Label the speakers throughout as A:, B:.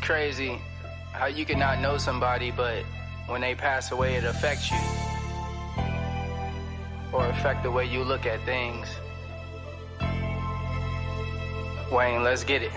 A: crazy how you can not know somebody, but when they pass away, it affects you or affect the way you look at things. Wayne, let's get it.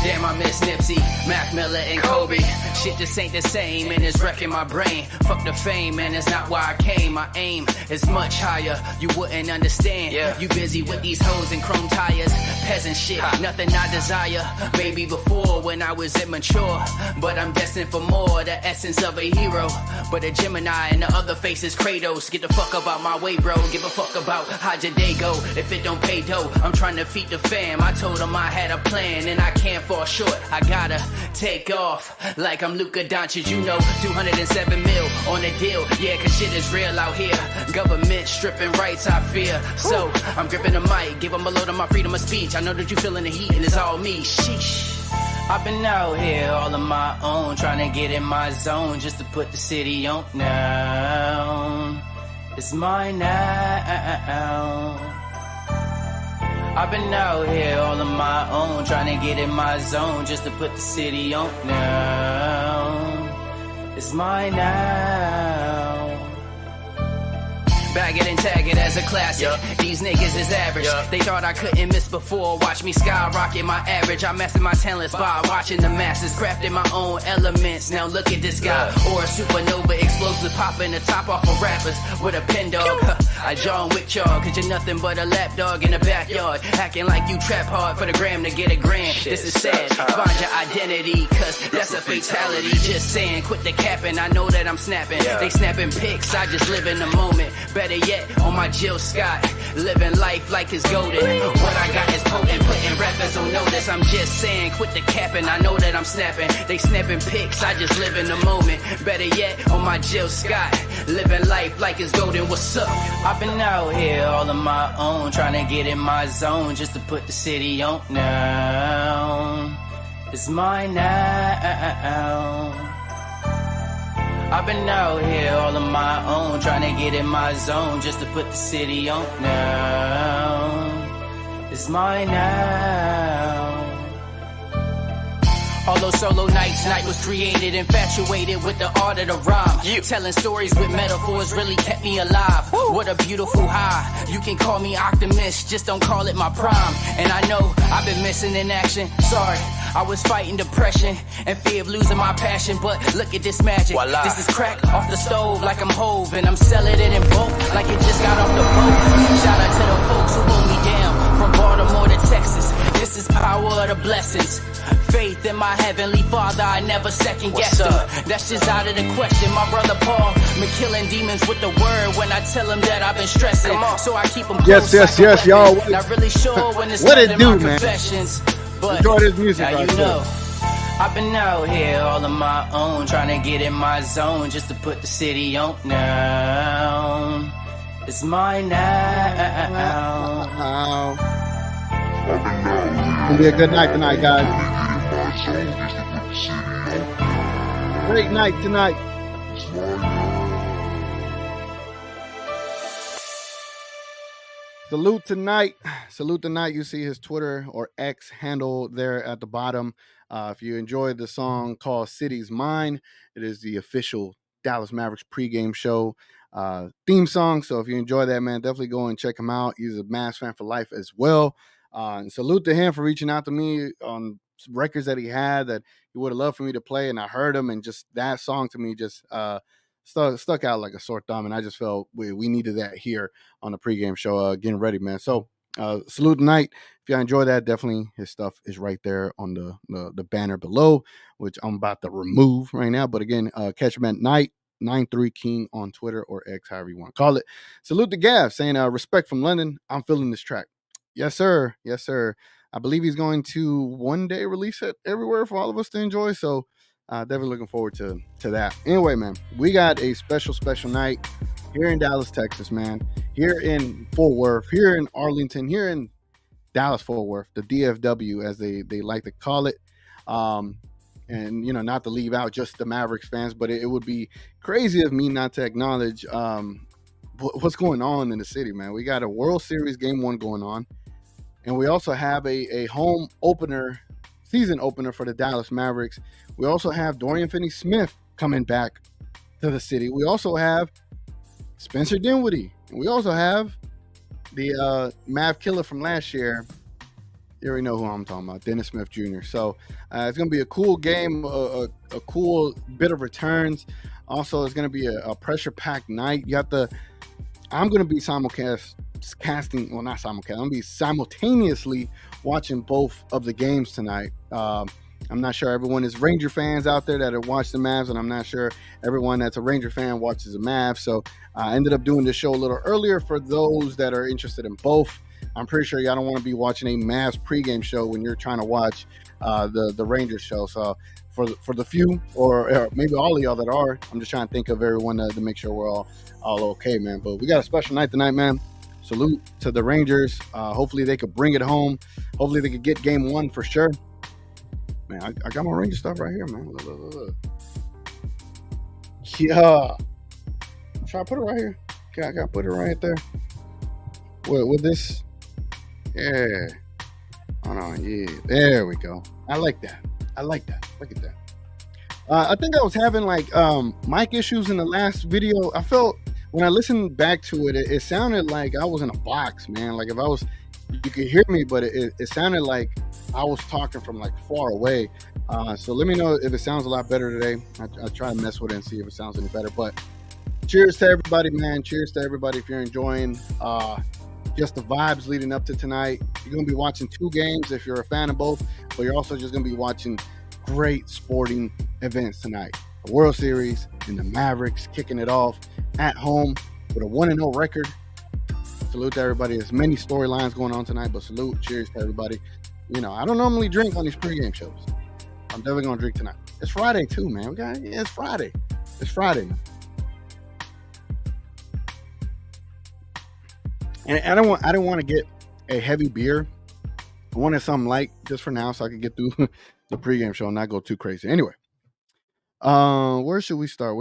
B: Damn, I miss Nipsey, Mac Miller, and Kobe. Shit just ain't the same, and it's wrecking my brain. Fuck the fame, man, it's not why I came. My aim is much higher, you wouldn't understand.
A: Yeah.
B: You busy with these hoes and chrome tires. Peasant shit, nothing I desire. Maybe before when I was immature, but I'm destined for more. The essence of a hero, but a Gemini and the other face is Kratos. Get the fuck about my way, bro. Give a fuck about how your day go. If it don't pay dough, I'm trying to feed the fam. I told them I had a plan, and I can't fall short. I gotta take off like I'm Luka Doncic, you know. 207 mil on the deal, yeah, cause shit is real out here. Government stripping rights, I fear. So I'm gripping the mic, give them a load of my freedom of speech. I know that you feeling the heat and it's all me. Sheesh. I've been out here all on my own, trying to get in my zone just to put the city on now. It's mine now. I've been out here all on my own, trying to get in my zone just to put the city on now. It's mine now. Bag it and tag it as a classic. These niggas is average. They thought I couldn't miss before. Watch me skyrocket my average. I mastered my talents by watching the masses, crafting my own elements. Now look at this guy, or a supernova explosive popping the top off of rappers with a pen dog. I John Wick y'all, cause you're nothing but a lap dog in the backyard, acting like you trap hard for the gram to get a grand. This is sad. Find your identity, cause that's a fatality. Just saying, quit the capping. I know that I'm snapping. They snapping pics. I just live in the moment. Better yet, on my Jill Scott, living life like it's golden. What I got is potent, putting rappers on notice. I'm just saying, quit the capping. I know that I'm snapping. They snapping pics. I just live in the moment. Better yet, on my Jill Scott, living life like it's golden. What's up? I've been out here all on my own, trying to get in my zone just to put the city on now. It's mine now. I've been out here all on my own, trying to get in my zone just to put the city on now. It's mine now. All those solo nights, night was created, infatuated with the art of the rhyme. Telling stories with metaphors really kept me alive. What a beautiful high. You can call me optimist, just don't call it my prime. And I know I've been missing in action. Sorry, I was fighting depression and fear of losing my passion. But look at this magic. Voila. This is crack off the stove like I'm Hove, and I'm selling it in bulk like it just got off the boat. Shout out to the folks who hold me down from Baltimore to Texas. This is power of the blessings. Faith in my heavenly Father, I never second guessed him. That's just out of the question. My brother Paul been killing demons with the word when I tell him that I've been stressing. So I keep them close.
C: Yes, y'all.
B: Not really sure when it's
C: what it do,
B: my
C: man?
B: Confessions, but
C: enjoy this music.
B: now you know. I've been out here all on my own, trying to get in my zone just to put the city on now. It's mine now.
C: It's gonna be a good night tonight, guys. Great night tonight. Salute tonight. You see his Twitter or X handle there at the bottom. If you enjoyed the song called City's Mine, it is the official Dallas Mavericks pregame show theme song. So if you enjoy that, man, definitely go and check him out. He's a Mavs fan for life as well. And salute to him for reaching out to me on records that he had that he would have loved for me to play, and I heard him, and just that song to me just stuck out like a sore thumb, and I just felt we needed that here on the pregame show, getting ready, man. So salute tonight. If y'all enjoy that, definitely his stuff is right there on the banner below, which I'm about to remove right now. But again, catch him at night. 93 King on Twitter or X, however you want to call it. Salute to Gav saying respect from London. I'm feeling this track. Yes, sir. I believe he's going to one day release it everywhere for all of us to enjoy. So definitely looking forward to that. Anyway, man, we got a special night here in Dallas, Texas, man. Here in Fort Worth, here in Arlington, here in Dallas, Fort Worth, the DFW, as they like to call it. And, you know, not to leave out just the Mavericks fans, but it would be crazy of me not to acknowledge what's going on in the city, man. We got a World Series Game 1 going on. And we also have a home opener, season opener for the Dallas Mavericks. We also have Dorian Finney-Smith coming back to the city. We also have Spencer Dinwiddie. And we also have the Mav killer from last year. You already know who I'm talking about, Dennis Smith Jr. So it's going to be a cool game, a cool bit of returns. Also, it's going to be a pressure-packed night. I'm going to be simultaneously watching both of the games tonight. I'm not sure everyone is Ranger fans out there that watch the Mavs, and I'm not sure everyone that's a Ranger fan watches the Mavs. So I ended up doing this show a little earlier for those that are interested in both. I'm pretty sure y'all don't want to be watching a Mavs pregame show when you're trying to watch the Rangers show. So for the few, or maybe all of y'all that are, I'm just trying to think of everyone to make sure we're all okay, man. But we got a special night tonight, man. Salute to the Rangers. Hopefully they could bring it home. Hopefully they could get game one for sure. Man, I got my Ranger stuff right here, man. Look. Yeah. Should I put it right here? Okay, I got to put it right there. With this. Yeah. Hold on. Yeah. There we go. I like that. Look at that. I think I was having mic issues in the last video. I felt when I listened back to it, it sounded like I was in a box, man. Like if I was, you could hear me, but it sounded like I was talking from far away. So let me know if it sounds a lot better today. I'll try to mess with it and see if it sounds any better. But cheers to everybody, man. Cheers to everybody if you're enjoying just the vibes leading up to tonight. You're going to be watching two games if you're a fan of both, but you're also just going to be watching great sporting events tonight. The World Series and the Mavericks kicking it off at home with a 1-0 record. Salute to everybody. There's many storylines going on tonight, but salute. Cheers to everybody. You know, I don't normally drink on these pregame shows. I'm definitely going to drink tonight. It's Friday too, man. It's Friday. It's Friday, man. And I don't want to get a heavy beer. I wanted something light just for now so I can get through the pregame show and not go too crazy. Anyway, where should we start?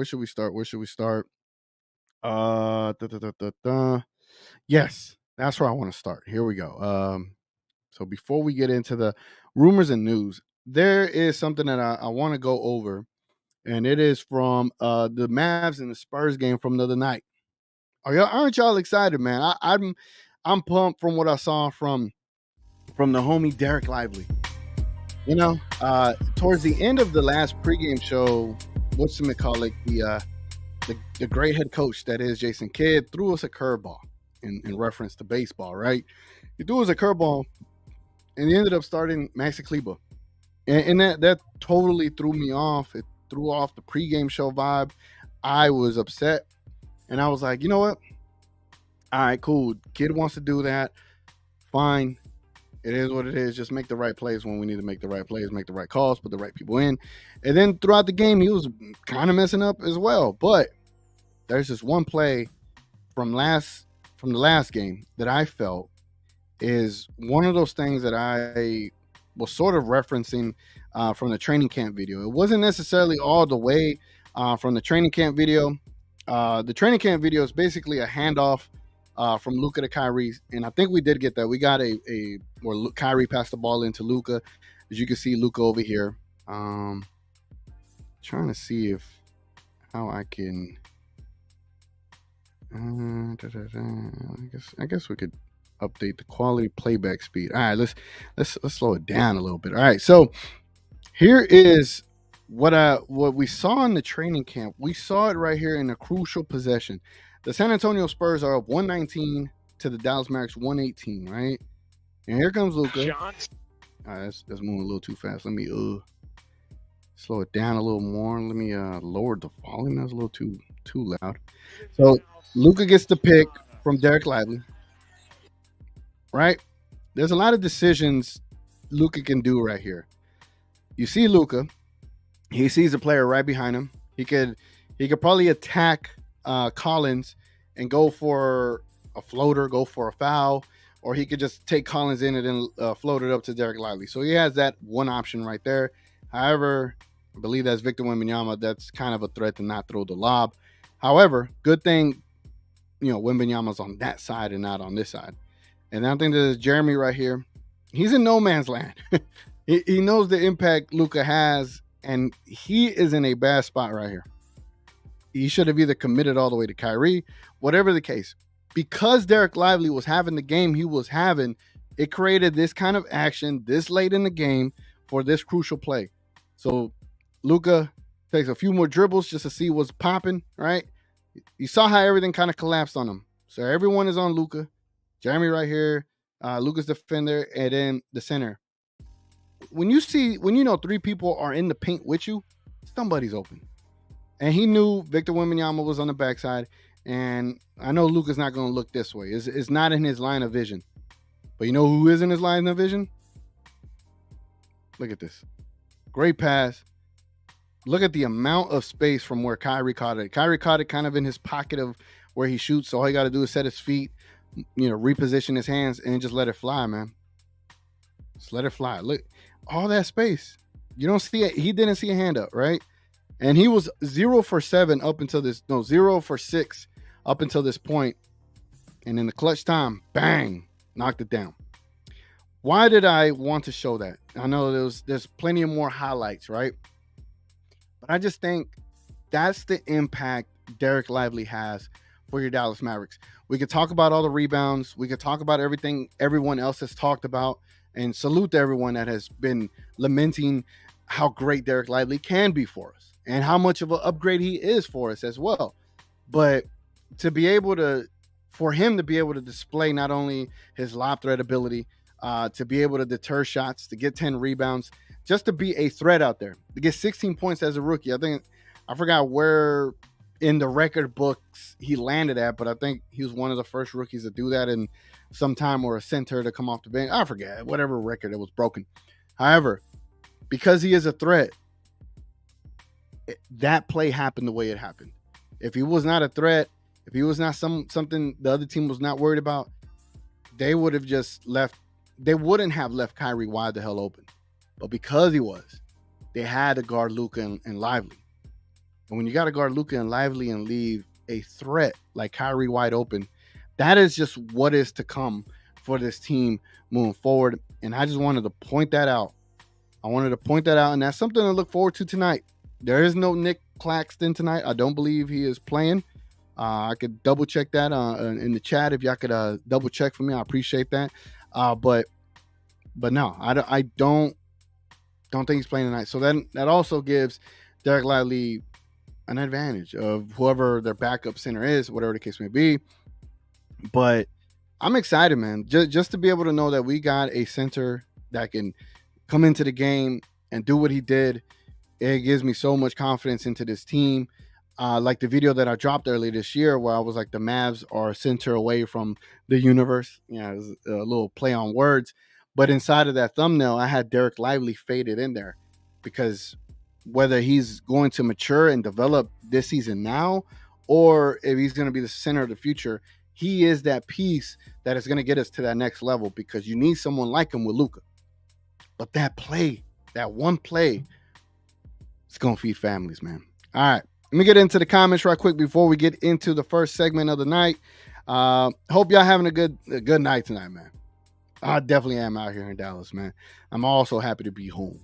C: Yes, that's where I want to start. Here we go. So before we get into the rumors and news, there is something that I want to go over, and it is from the Mavs and the Spurs game from the other night. Aren't y'all excited, man? I'm pumped from what I saw from the homie Derek Lively. You know, towards the end of the last pregame show, the great head coach that is Jason Kidd threw us a curveball in reference to baseball, right? He threw us a curveball, and he ended up starting Maxi Kleber. And that totally threw me off. It threw off the pregame show vibe. I was upset. And I was like, you know what? All right, cool. Kid wants to do that. Fine. It is what it is. Just make the right plays when we need to make the right plays, make the right calls, put the right people in. And then throughout the game, he was kind of messing up as well. But there's this one play from the last game that I felt is one of those things that I was sort of referencing from the training camp video. It wasn't necessarily all the way from the training camp video. The training camp video is basically a handoff from Luka to Kyrie, and I think we did get that. We got where Kyrie passed the ball into Luka. As you can see, Luka over here. Trying to see how I can. I guess we could update the quality playback speed. All right, let's slow it down a little bit. All right, so here is what we saw in the training camp. We saw it right here in a crucial possession. The San Antonio Spurs are up 119 to the Dallas Mavericks 118, right? And here comes Luka. All right, that's moving a little too fast. Let me slow it down a little more. Let me lower the volume. That's a little too loud. So Luka gets the pick from Derek Lively, right? There's a lot of decisions Luka can do right here. You see Luka. He sees a player right behind him. He could probably attack Collins and go for a floater, go for a foul, or he could just take Collins in and then float it up to Derek Lively. So he has that one option right there. However, I believe that's Victor Wembanyama. That's kind of a threat to not throw the lob. However, good thing, Wembanyama's on that side and not on this side. And I think there's Jeremy right here. He's in no man's land. He knows the impact Luka has, and he is in a bad spot right here. He should have either committed all the way to Kyrie, whatever the case. Because Derek Lively was having the game he was having, it created this kind of action this late in the game for this crucial play. So Luka takes a few more dribbles just to see what's popping, right? You saw how everything kind of collapsed on him. So everyone is on Luka. Jeremy right here, Luka's defender, and then the center. When you know three people are in the paint with you, somebody's open. And he knew Victor Wembanyama was on the backside. And I know Luka's not going to look this way. It's not in his line of vision. But you know who is in his line of vision? Look at this. Great pass. Look at the amount of space from where Kyrie caught it. Kyrie caught it kind of in his pocket of where he shoots. So all he got to do is set his feet, reposition his hands, and just let it fly, man. Just let it fly. Look, all that space. You don't see it. He didn't see a hand up, right? And he was 0 for 7 up until this. No, 0 for 6 up until this point. And in the clutch time, bang, knocked it down. Why did I want to show that? I know there's plenty of more highlights, right? But I just think that's the impact Derek Lively has for your Dallas Mavericks. We could talk about all the rebounds. We could talk about everything everyone else has talked about. And salute to everyone that has been lamenting how great Derek Lively can be for us and how much of an upgrade he is for us as well. But for him to be able to display not only his lob threat ability, to be able to deter shots, to get 10 rebounds, just to be a threat out there, to get 16 points as a rookie. I forgot where in the record books he landed at, but I think he was one of the first rookies to do that in some time, or a center to come off the bench. I forget, whatever record it was broken. However, because he is a threat, that play happened the way it happened. If he was not a threat, if he was not something the other team was not worried about, they would have just left. They wouldn't have left Kyrie wide the hell open. But because he was, they had to guard Luka and Lively. And when you got to guard Luka and Lively and leave a threat like Kyrie wide open, that is just what is to come for this team moving forward. And I just wanted to point that out. And that's something to look forward to tonight. There is no Nick Claxton tonight. I don't believe he is playing. I could double check that in the chat if y'all could double check for me. I appreciate that. But no, I don't think he's playing tonight. So then that also gives Derek Lively an advantage of whoever their backup center is, whatever the case may be. But I'm excited, man, just to be able to know that we got a center that can come into the game and do what he did. It gives me so much confidence into this team. Like the video that I dropped earlier this year where I was like, the Mavs are a center away from the universe. It was a little play on words. But inside of that thumbnail, I had Derek Lively faded in there, because whether he's going to mature and develop this season now, or if he's going to be the center of the future, he is that piece that is going to get us to that next level, because you need someone like him with Luka. But that one play, it's going to feed families, man. All right. Let me get into the comments right quick before we get into the first segment of the night. Hope y'all having a good night tonight, man. I definitely am out here in Dallas, man. I'm also happy to be home,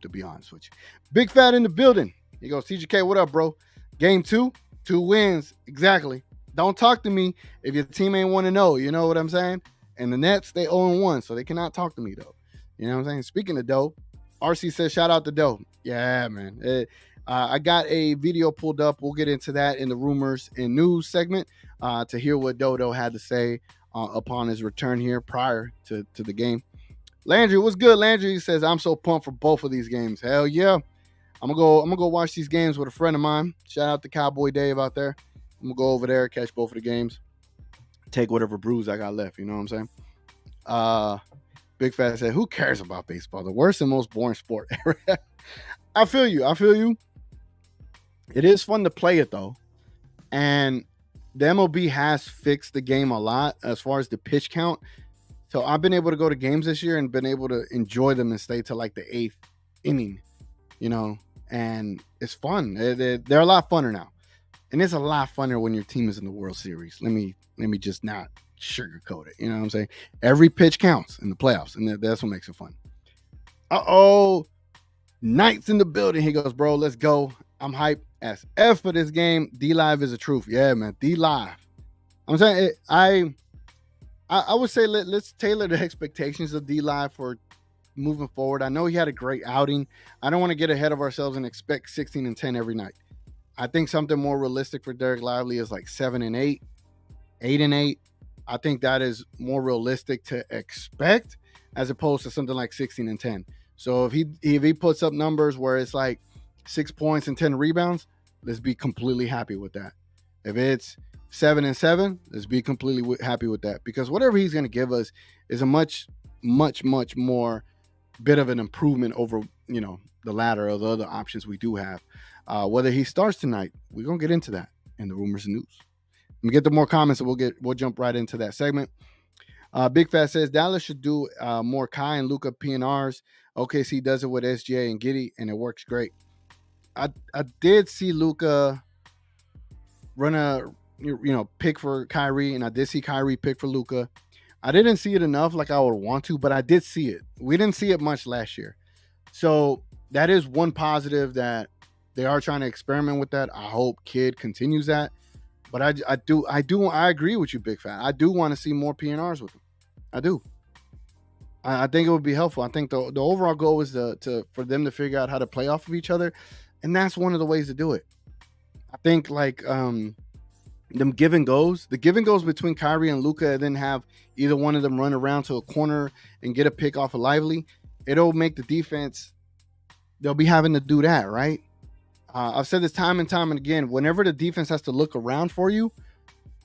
C: to be honest with you. Big Fat in the building. Here goes TGK. What up, bro? Game 2 wins. Exactly. Don't talk to me if your team ain't want to know. You know what I'm saying? And the Nets, they 0-1, so they cannot talk to me, though. You know what I'm saying? Speaking of Doe, RC says, shout out to Doe. Yeah, man. I got a video pulled up. We'll get into that in the rumors and news segment to hear what Dodo had to say upon his return here prior to the game. Landry, what's good, Landry? He says, I'm so pumped for both of these games. Hell yeah. I'm gonna go watch these games with a friend of mine. Shout out to Cowboy Dave out there. I'm gonna go over there, catch both of the games, take whatever brews I got left. You know what I'm saying? Big Fat said, who cares about baseball? The worst and most boring sport ever. I feel you. It is fun to play it, though. And the MLB has fixed the game a lot as far as the pitch count. So I've been able to go to games this year and been able to enjoy them and stay to like the 8th inning, and it's fun. They're a lot funner now. And it's a lot funner when your team is in the World Series. Let me just not sugarcoat it. You know what I'm saying? Every pitch counts in the playoffs, and that's what makes it fun. Knight's in the building. He goes, bro, let's go. I'm hyped as F for this game. D Live is the truth. Yeah, man. D Live. I'm saying I would say let's tailor the expectations of D Live for moving forward. I know he had a great outing. I don't want to get ahead of ourselves and expect 16-10 every night. I think something more realistic for Derek Lively is like 7-8, 8-8. I think that is more realistic to expect as opposed to something like 16-10. So if he puts up numbers where it's like 6 points and 10 rebounds, let's be completely happy with that. If it's 7-7, let's be completely happy with that, because whatever he's going to give us is a much more bit of an improvement over the latter of the other options we do have. Whether he starts tonight, we're gonna get into that in the rumors and news. Let me get the more comments, and we'll jump right into that segment. Big Fat says Dallas should do more Kai and Luka PNRs. OKC does it with SGA and Giddey, and it works great. I did see Luka run a pick for Kyrie, and I did see Kyrie pick for Luka. I didn't see it enough like I would want to, but I did see it. We didn't see it much last year. So that is one positive, that they are trying to experiment with that. I hope Kid continues that. But I agree with you, Big Fat. I do want to see more PNRs with him. I do. I think it would be helpful. I think the overall goal is for them to figure out how to play off of each other. And that's one of the ways to do it. I think like them give and goes. The give and goes between Kyrie and Luka, and then have either one of them run around to a corner and get a pick off of Lively. It'll make the defense, they'll be having to do that, right? I've said this time and time and again. Whenever the defense has to look around for you,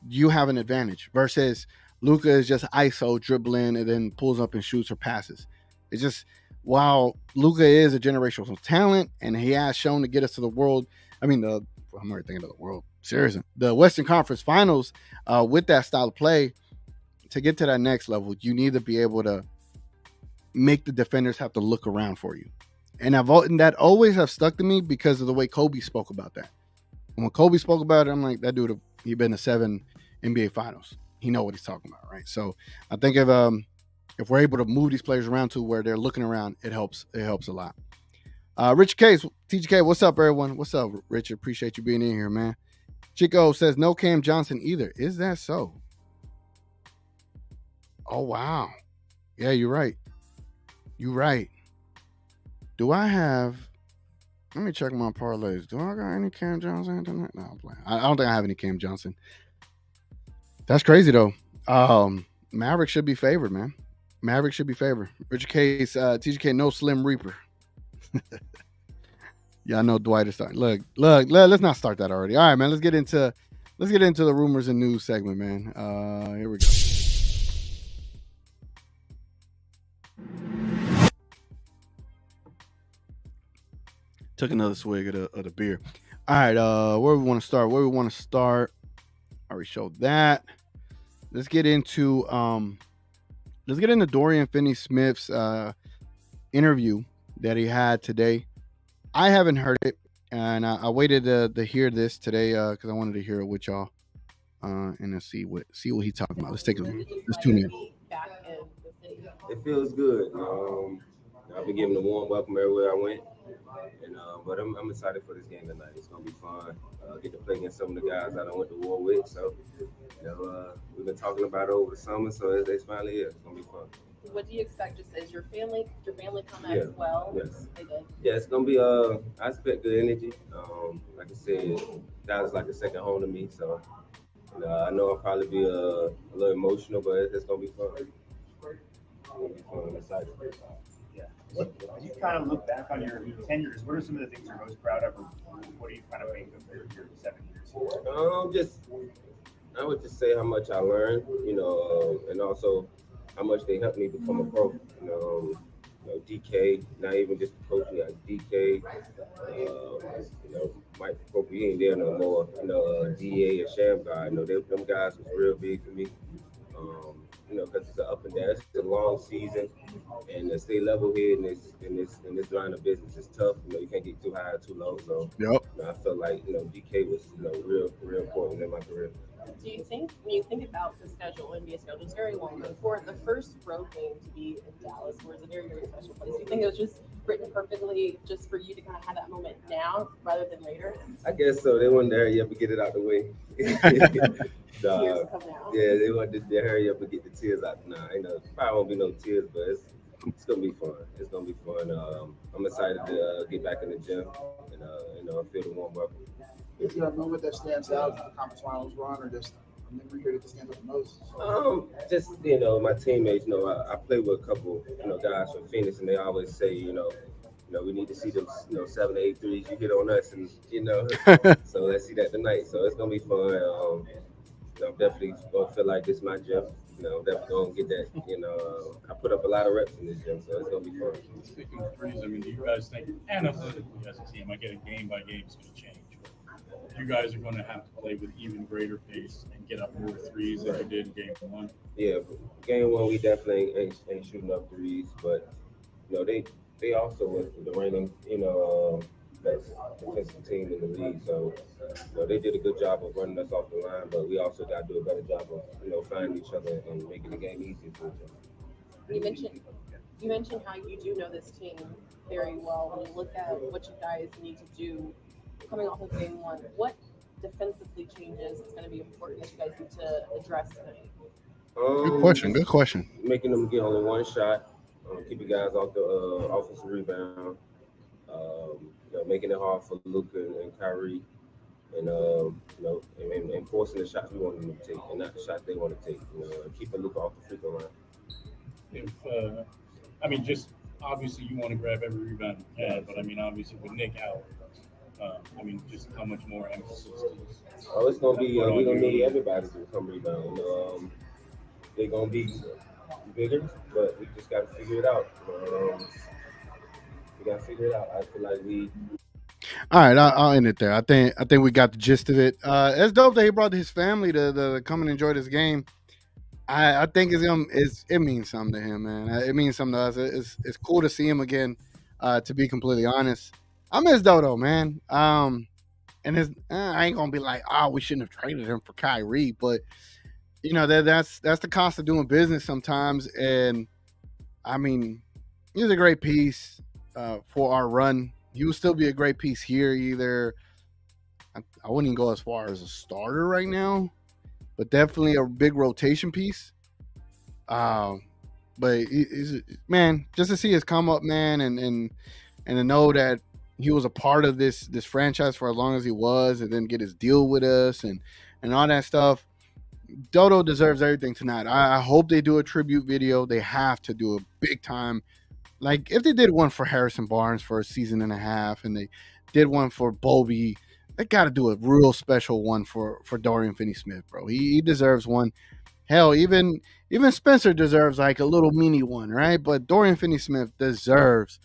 C: you have an advantage. Versus Luka is just ISO dribbling and then pulls up and shoots or passes. It's just, while Luka is a generational talent and he has shown to get us to the world, I'm already thinking of the world. Seriously, the Western Conference Finals with that style of play, to get to that next level, you need to be able to make the defenders have to look around for you. And that always have stuck to me because of the way Kobe spoke about that. And when Kobe spoke about it, I'm like, that dude, he been to 7 NBA Finals. He know what he's talking about, right? So I think if we're able to move these players around to where they're looking around, it helps. It helps a lot. Richard Case, TGK, what's up, everyone? What's up, Richard? Appreciate you being in here, man. Chico says no Cam Johnson either. Is that so? Oh, wow. Yeah, you're right. You're right. Do I have... Let me check my parlays. Do I got any Cam Johnson tonight? No, I'm playing. I don't think I have any Cam Johnson. That's crazy, though. Mavericks should be favored, man. Mavericks should be favored. Richard Case, TGK, no Slim Reaper. Yeah, I know Dwight is starting. Look, let's not start that already. All right, man. Let's get into the rumors and news segment, man. Here we go. Took another swig of the beer. All right, where we want to start? I already showed that. Let's get into Dorian Finney-Smith's interview that he had today. I haven't heard it, and I waited to hear this today because I wanted to hear it with y'all and to see what he's talking about. Let's take a look. Let's tune in.
D: It feels good. I've been giving a warm welcome everywhere I went, and but I'm excited for this game tonight. It's gonna be fun. Get to play against some of the guys I done went to war with. So, we've been talking about it over the summer, so it's finally here. It's gonna be fun.
E: What do you expect? Just as your family come as well?
D: Yes. Yeah, it's gonna be I expect good energy. Like I said, Dallas is like a second home to me, so I know I'll probably be a little emotional, but it's gonna be fun.
F: I'm excited. Yeah. As you kind of look back on your tenures, what are some of the things you're most proud of, or what do you kind of make of your 7 years?
D: I would just say how much I learned, and also how much they helped me become a pro. DK, not even just coaching, like DK, Mike Pope, he ain't there no more. DA and Sham guy, them guys was real big for me. because it's an up and down. It's a long season, and to stay level here in this line of business is tough. You can't get too high or too low. So
C: Yep.
D: I felt like DK was real important in my career.
E: Do you think, when you think about the schedule, NBA schedule is very long, but for the first road game to be in Dallas, where it's a very, very special place, do you think it was just written perfectly just for you to kind of have that moment now rather than later?
D: I guess so. They wanted to hurry up and get it out the way.
E: Tears come down.
D: Yeah, they wanted to hurry up and get the tears out. Nah, probably won't be no tears, but it's gonna be fun. It's gonna be fun. I'm excited to get back in the gym and feel the warm welcome.
G: Is there a moment that stands out in the conference finals run, or just a memory here that stands out the most?
D: Just my teammates. I play with a couple guys from Phoenix, and they always say we need to see them 7 to 8 threes you hit on us, and so let's see that tonight. So it's gonna be fun. I'm definitely gonna feel like this is my gym. I'm definitely gonna get that. I put up a lot of reps in this gym, so it's gonna be fun.
H: Speaking of threes, I mean, do you guys think analytically as a team, I get a game by game is going to change, but you guys are going to have to play with even greater pace and get up more threes than you did in game one?
D: Yeah, game one we definitely ain't shooting up threes, but they also was the reigning best defensive team in the league, so they did a good job of running us off the line, but we also got to do a better job of finding each other and making the game easier for each other.
E: You mentioned how you do know this team very well. When you look at what you guys need to do coming off of game one, what defensively changes is going to be important that you guys need to address tonight?
C: Good question.
D: Making them get only one shot, keeping guys off the offensive rebound, making it hard for Luka and Kyrie, and and forcing the shots we want them to take, and not the shots they want to take. Keeping Luka off the free throw line.
H: Just obviously you want to grab every rebound you can, but obviously with Nick out, just how much more emphasis is.
D: Oh, it's gonna be. We're gonna need everybody to come rebound. They're gonna be bigger, but we just got to figure it out. We got to figure it out. I feel like we.
C: All right, I'll end it there. I think we got the gist of it. It's dope that he brought his family to come and enjoy this game. I think it means something to him, man. It means something to us. It's cool to see him again. To be completely honest, I miss Dodo, man. And I ain't gonna be like, we shouldn't have traded him for Kyrie, but that's the cost of doing business sometimes. And he was a great piece for our run. He would still be a great piece here. Either I wouldn't even go as far as a starter right now, but definitely a big rotation piece. But man, just to see his come up, man, and to know that he was a part of this franchise for as long as he was, and then get his deal with us and all that stuff. Dodo deserves everything tonight. I hope they do a tribute video. They have to do a big time. Like if they did one for Harrison Barnes for a season and a half, and they did one for Bobby, they got to do a real special one for Dorian Finney-Smith, bro. He deserves one. Hell, even Spencer deserves like a little mini one, right? But Dorian Finney-Smith deserves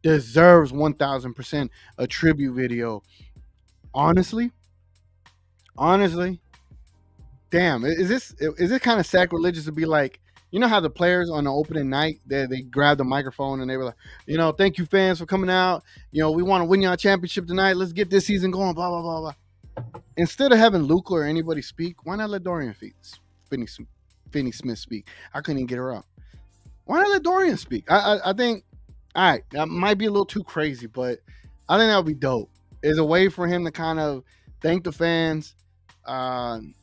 C: 1,000% a tribute video. Honestly, damn, is it kind of sacrilegious to be like, how the players on the opening night they grabbed the microphone and they were like, thank you fans for coming out. We want to win y'all championship tonight. Let's get this season going. Blah blah blah blah. Instead of having Luka or anybody speak, why not let Dorian Finney-Smith speak? I couldn't even get her up. Why not let Dorian speak? I think, all right, that might be a little too crazy, but I think that would be dope. It's a way for him to kind of thank the fans, and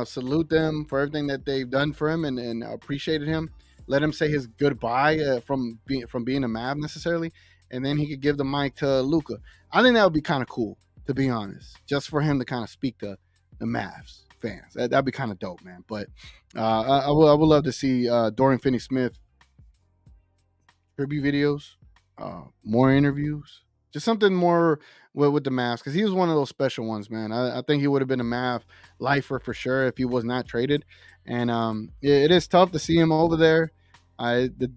C: salute them for everything that they've done for him and appreciated him. Let him say his goodbye from being a Mav necessarily, and then he could give the mic to Luka. I think that would be kind of cool, to be honest, just for him to kind of speak to the Mavs fans. That'd be kind of dope, man. But I would love to see Dorian Finney-Smith tribute videos, more interviews, just something more with the Mavs, because he was one of those special ones, man. I think he would have been a Mav lifer for sure if he was not traded. And it is tough to see him over there. The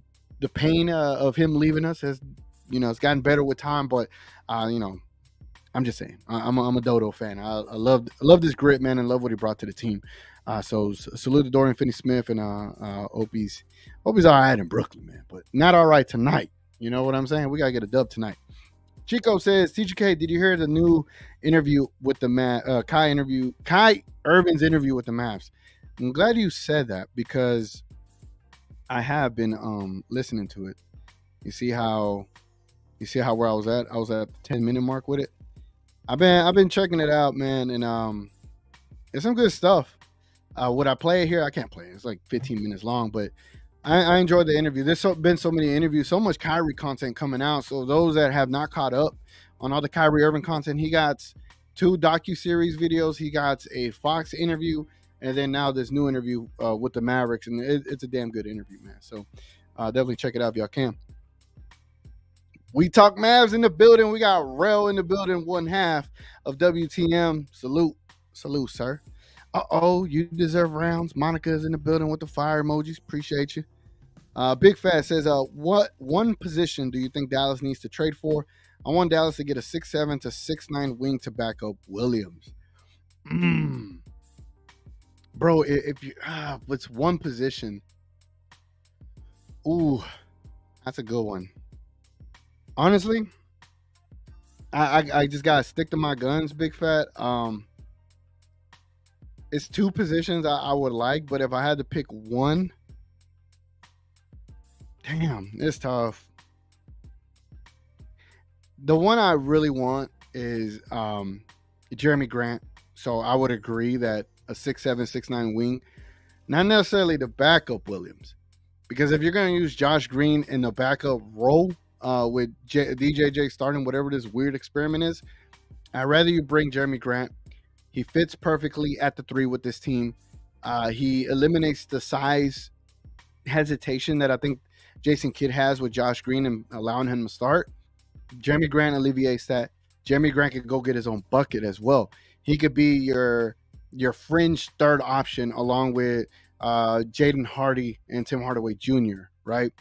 C: pain of him leaving us has, it's gotten better with time. But I'm just saying. I'm a Dodo fan. I love this grit, man, and love what he brought to the team. So salute to Dorian Finney-Smith and Opie's all right in Brooklyn, man, but not all right tonight. You know what I'm saying? We gotta get a dub tonight. Chico says, TGK, did you hear the new interview with the Kai Irvin's interview with the Mavs? I'm glad you said that because I have been listening to it. You see how where I was at? I was at the 10-minute mark with it. I've been checking it out, man, and it's some good stuff. Would I play it here? I can't play it. It's like 15 minutes long, but I enjoyed the interview. There's been so many interviews, so much Kyrie content coming out. So those that have not caught up on all the Kyrie Irving content, he got 2 docuseries videos. He got a Fox interview, and then now this new interview with the Mavericks, and it's a damn good interview, man. So definitely check it out if y'all can. We talk Mavs in the building. We got Rel in the building, 1/2 of WTM. Salute, sir. You deserve rounds. Monica's in the building with the fire emojis. Appreciate you. Big Fat says, what one position do you think Dallas needs to trade for? I want Dallas to get a 6'7" to 6'9" wing to back up Williams. Bro, if you it's one position. Ooh, that's a good one. Honestly, I just gotta stick to my guns, Big Fat. It's 2 positions I would like, but if I had to pick one, damn, it's tough. The one I really want is Jeremy Grant. So I would agree that a 6'7", 6'9" wing, not necessarily the backup Williams, because if you're going to use Josh Green in the backup role with DJJ starting whatever this weird experiment is, I'd rather you bring Jeremy Grant. He fits perfectly at the 3 with this team. He eliminates the size hesitation that I think Jason Kidd has with Josh Green and allowing him to start. Jeremy Grant alleviates that. Jeremy Grant could go get his own bucket as well. He could be your fringe third option along with Jaden Hardy and Tim Hardaway Jr., right?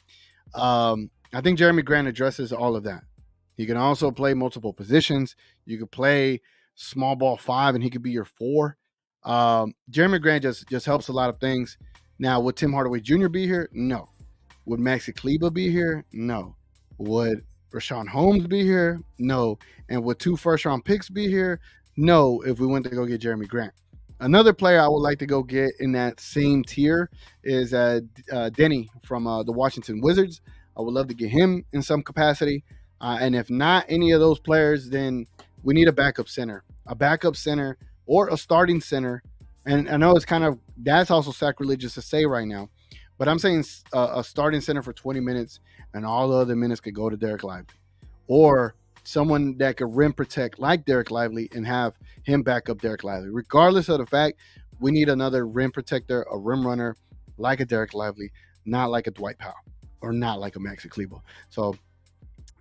C: I think Jeremy Grant addresses all of that. He can also play multiple positions. You could play small ball 5 and he could be your 4. Jeremy Grant just helps a lot of things. Now, would Tim Hardaway Jr. be here? No. Would Maxi Kleber be here? No. Would Rashawn Holmes be here? No. And would 2 first-round picks be here? No, if we went to go get Jeremy Grant. Another player I would like to go get in that same tier is Denny from the Washington Wizards. I would love to get him in some capacity. And if not any of those players, then we need a backup center or a starting center. And I know that's also sacrilegious to say right now, but I'm saying a starting center for 20 minutes and all the other minutes could go to Derek Lively, or someone that could rim protect like Derek Lively and have him back up Derek Lively. Regardless of the fact, we need another rim protector, a rim runner like a Derek Lively, not like a Dwight Powell or not like a Maxi Kleber. So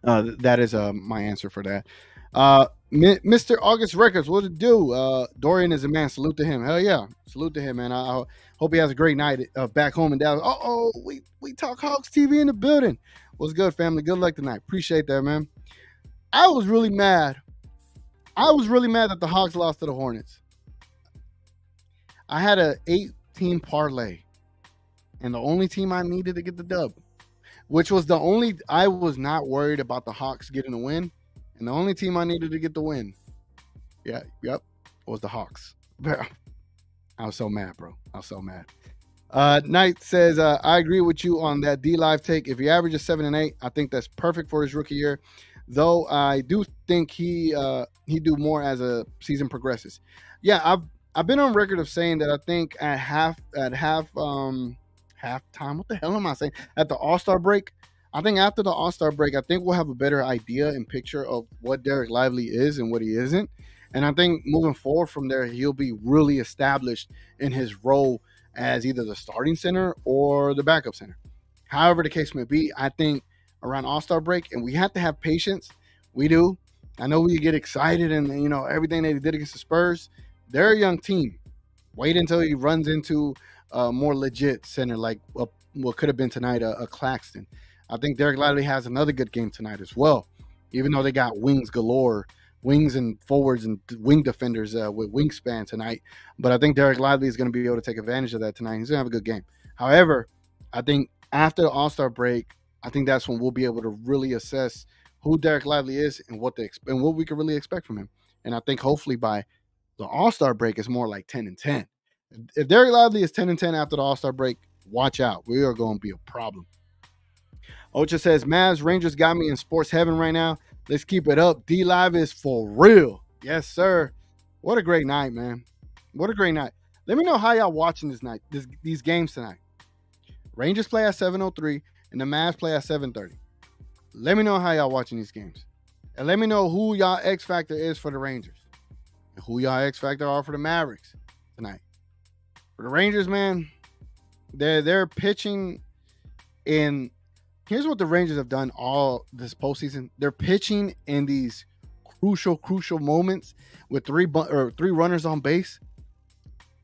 C: that is my answer for that. Mr. August Records, what it do? Dorian is a man. Salute to him. Hell yeah. Salute to him, man. I hope he has a great night back home in Dallas. We talk Hawks TV in the building. What's good, family? Good luck tonight. Appreciate that, man. I was really mad. That the Hawks lost to the Hornets. I had a 8-team parlay, and the only team I needed to get the dub, which was I was not worried about the Hawks getting a win. And the only team I needed to get the win, was the Hawks. I was so mad, bro. I was so mad. Knight says, I agree with you on that D-Live take. If he averages 7 and 8, I think that's perfect for his rookie year. Though I do think he do more as a season progresses. Yeah, I've been on record of saying that I think at halftime, what the hell am I saying? At the All-Star break, I think after the All-Star break, I think we'll have a better idea and picture of what Derek Lively is and what he isn't. And I think moving forward from there, he'll be really established in his role as either the starting center or the backup center. However the case may be, I think around All-Star break, and we have to have patience. We do. I know we get excited and, everything they did against the Spurs. They're a young team. Wait until he runs into a more legit center like what could have been tonight, a Claxton. I think Derek Lively has another good game tonight as well, even though they got wings galore wings and forwards and wing defenders with wingspan tonight. But I think Derek Lively is going to be able to take advantage of that tonight. He's going to have a good game. However, I think after the All-Star break, I think that's when we'll be able to really assess who Derek Lively is and what we can really expect from him. And I think hopefully by the All-Star break, it's more like 10-10. If Derek Lively is 10-10 after the All-Star break, watch out. We are going to be a problem. Ocha says, Mavs Rangers got me in sports heaven right now. Let's keep it up. D Live is for real. Yes, sir. What a great night, man. What a great night. Let me know how y'all watching these games tonight. Rangers play at 7:03 and the Mavs play at 7:30. Let me know how y'all watching these games. And let me know who y'all X Factor is for the Rangers. And who y'all X Factor are for the Mavericks tonight. For the Rangers, man, they're pitching in. Here's what the Rangers have done all this postseason. They're pitching in these crucial moments with three runners on base.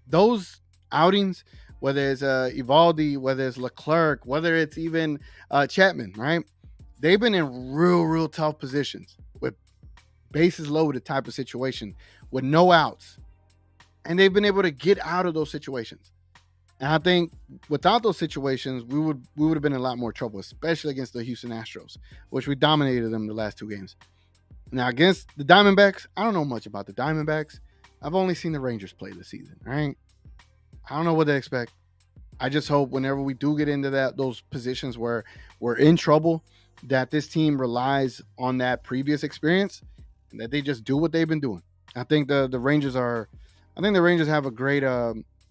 C: Those outings, whether it's Evaldi, whether it's Leclerc, whether it's even Chapman, right? They've been in real tough positions with bases loaded type of situation with no outs. And they've been able to get out of those situations. And I think without those situations, we would have been in a lot more trouble, especially against the Houston Astros, which we dominated them the last two games. Now, against the Diamondbacks, I don't know much about the Diamondbacks. I've only seen the Rangers play this season, right? I don't know what to expect. I just hope whenever we do get into those positions where we're in trouble, that this team relies on that previous experience and that they just do what they've been doing. I think the Rangers have a great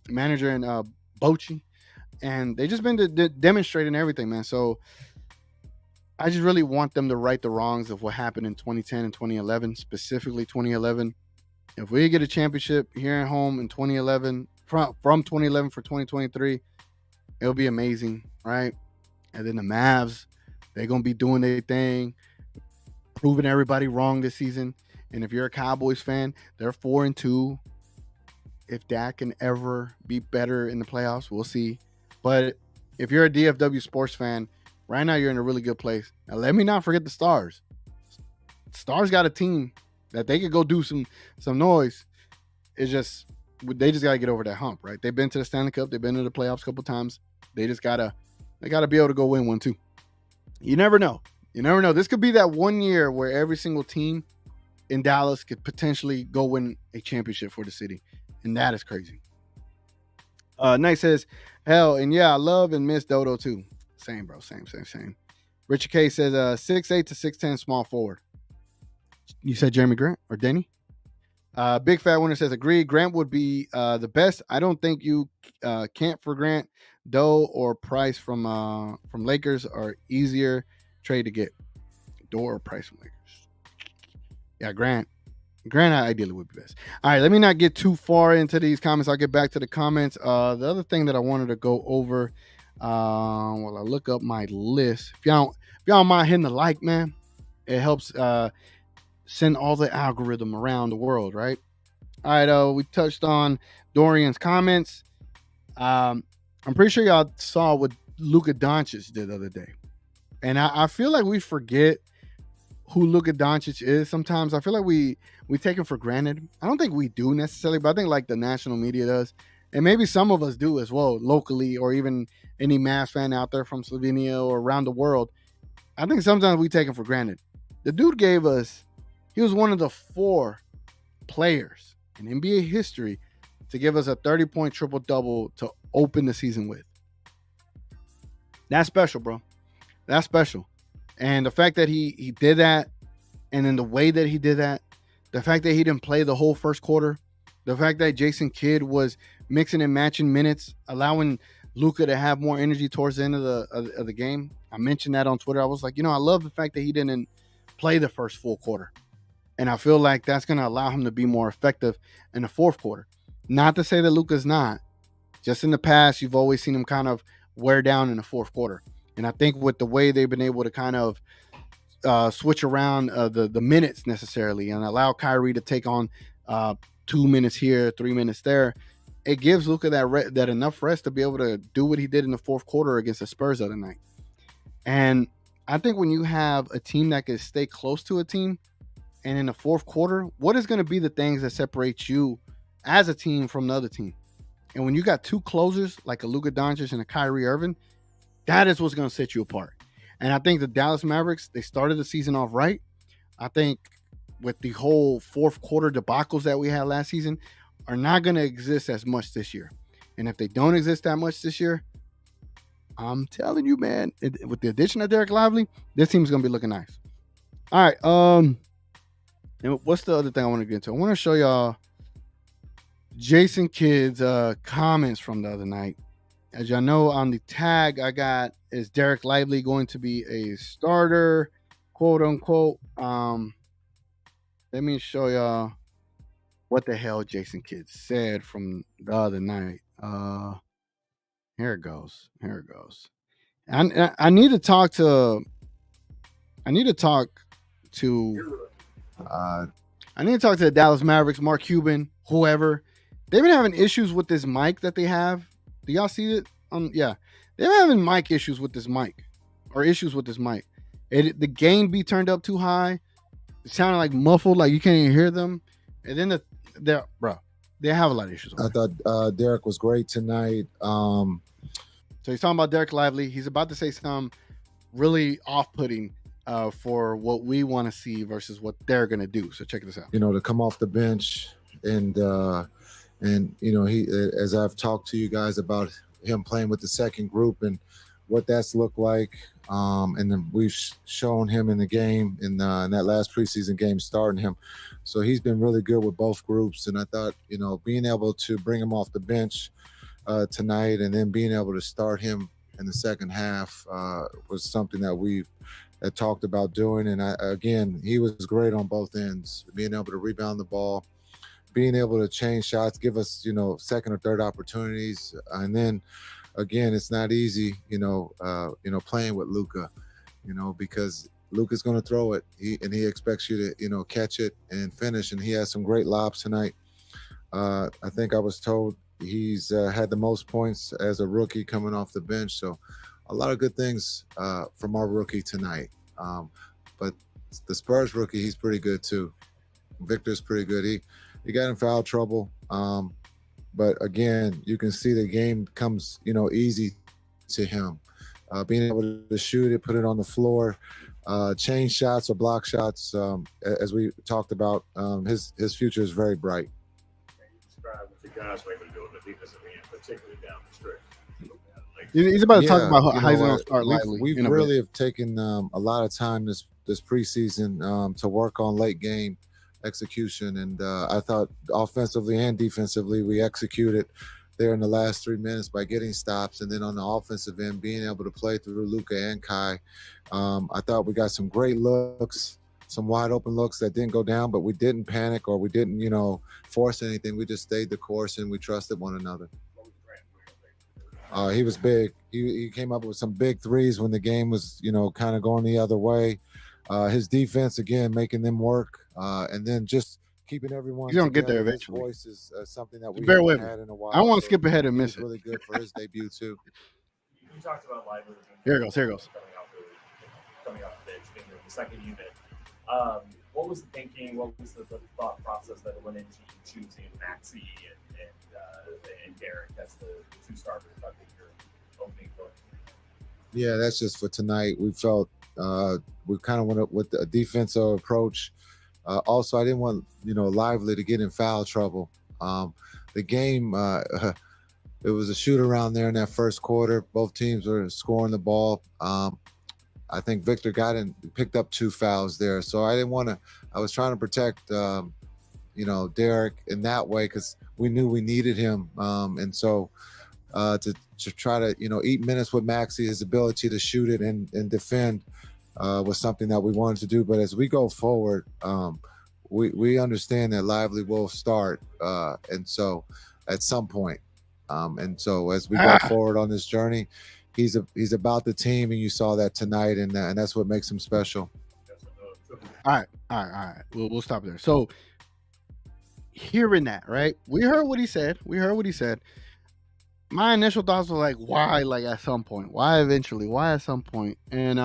C: manager in Bochy, and they just been demonstrating everything, man. So I just really want them to right the wrongs of what happened in 2010 and 2011, specifically 2011. If we get a championship here at home in 2011, from 2011 for 2023, it'll be amazing, right? And then the Mavs, they're going to be doing their thing, proving everybody wrong this season. And if you're a Cowboys fan, they're 4-2. If Dak can ever be better in the playoffs, we'll see. But if you're a DFW sports fan, right now you're in a really good place. Now, let me not forget the Stars. Stars got a team that they could go do some noise. It's just they just got to get over that hump, right? They've been to the Stanley Cup. They've been to the playoffs a couple times. They gotta be able to go win one too. You never know. You never know. This could be that one year where every single team in Dallas could potentially go win a championship for the city. And that is crazy. Knight says, hell, and yeah, I love and miss Dodo too. Same, bro. Same. Richard K says, 6'8" to 6'10" small forward. You said Jeremy Grant or Denny? Big Fat Winner says, agree. Grant would be the best. I don't think you can't for Grant. Doe or Price from Lakers are easier trade to get. Doe or Price from Lakers. Yeah, Grant ideally would be best. All right, let me not get too far into these comments. I'll get back to the comments. The other thing that I wanted to go over while I look up my list. If y'all don't mind hitting the like, man, it helps send all the algorithm around the world, right? All right, we touched on Dorian's comments. I'm pretty sure y'all saw what Luka Doncic did the other day. And I feel like we forget who Luka Doncic is sometimes. I feel like we take him for granted. I don't think we do necessarily, but I think like the national media does. And maybe some of us do as well, locally, or even any Mavs fan out there from Slovenia or around the world. I think sometimes we take him for granted. The dude he was one of the 4 players in NBA history to give us a 30-point triple-double to open the season with. That's special, bro. That's special. And the fact that he did that, and then the way that he did that, the fact that he didn't play the whole first quarter, the fact that Jason Kidd was mixing and matching minutes, allowing Luka to have more energy towards the end of the game. I mentioned that on Twitter. I was like, I love the fact that he didn't play the first full quarter. And I feel like that's going to allow him to be more effective in the fourth quarter. Not to say that Luka's not. Just in the past, you've always seen him kind of wear down in the fourth quarter. And I think with the way they've been able to kind of switch around the minutes necessarily and allow Kyrie to take on 2 minutes here, 3 minutes there, it gives Luka that enough rest to be able to do what he did in the fourth quarter against the Spurs the other night. And I think when you have a team that can stay close to a team and in the fourth quarter, what is going to be the things that separate you as a team from the other team? And when you got two closers like a Luka Doncic and a Kyrie Irving, that is what's going to set you apart. And I think the Dallas Mavericks, they started the season off right. I think with the whole fourth quarter debacles that we had last season are not going to exist as much this year. And if they don't exist that much this year, I'm telling you, man, with the addition of Derek Lively, this team is going to be looking nice. All right. And what's the other thing I want to get into? I want to show y'all Jason Kidd's comments from the other night. As y'all know, on the tag I got, is Derek Lively going to be a starter, quote unquote. Let me show y'all what the hell Jason Kidd said from the other night. Here it goes. I need to talk to the Dallas Mavericks, Mark Cuban, whoever. They've been having issues with this mic that they have. Do y'all see it? Yeah. They're having mic issues with this mic. The gain be turned up too high. It sounded like muffled, like you can't even hear them. And then they have a lot of issues.
I: I thought Derek was great tonight.
C: So he's talking about Derek Lively. He's about to say something really off-putting for what we want to see versus what they're going to do. So check this out.
I: To come off the bench and he, as I've talked to you guys about him playing with the second group and what that's looked like. And then we've shown him in the game in that last preseason game, starting him. So he's been really good with both groups. And I thought, being able to bring him off the bench tonight and then being able to start him in the second half was something that we had talked about doing. And he was great on both ends, being able to rebound the ball, being able to change shots, give us, second or third opportunities. And then again, it's not easy, playing with Luka, because Luka's going to throw it. He expects you to, catch it and finish. And he has some great lobs tonight. I think I was told he's had the most points as a rookie coming off the bench. So a lot of good things from our rookie tonight. But the Spurs rookie, he's pretty good too. Victor's pretty good. He got in foul trouble. But again, you can see the game comes, easy to him. Being able to shoot it, put it on the floor, change shots or block shots. As we talked about, his future is very bright.
F: Can you describe what the guys were able to do on the defensive end, particularly down the stretch?
C: He's about to talk about how he's going to start Lively.
I: We really have taken a lot of time this preseason to work on late game execution, and I thought offensively and defensively we executed there in the last 3 minutes by getting stops, and then on the offensive end being able to play through Luka and Kai. I thought we got some great looks, some wide open looks that didn't go down, but we didn't panic or we didn't force anything. We just stayed the course and we trusted one another. He was big. He came up with some big threes when the game was kind of going the other way. His defense, again, making them work, and then just keeping everyone.
C: He's gonna get there eventually.
I: Voice is something that we
C: haven't
I: had in a while.
C: I don't want to skip ahead and miss it.
I: Really good for his debut too.
F: You talked about Lively.
C: Here it goes.
F: Coming off the bench, being the second unit. What was the thinking? What was the thought process that went into choosing Maxey and Derek as the two starters? I think your opening point.
I: Yeah, that's just for tonight. We felt we kind of went with a defensive approach. Also, I didn't want Lively to get in foul trouble. The game, it was a shoot around there in that first quarter. Both teams were scoring the ball. I think Victor picked up 2 fouls there. So I didn't want to. I was trying to protect, Derek in that way because we knew we needed him. And so to try to eat minutes with Maxey, his ability to shoot it and defend. Was something that we wanted to do, but as we go forward, we understand that Lively will start, and so at some point, and so as we go forward on this journey, he's about the team, and you saw that tonight, and that's what makes him special.
C: All right. We'll stop there. So hearing that, right? We heard what he said. My initial thoughts were like, why? Like at some point? Why eventually? Why at some point? And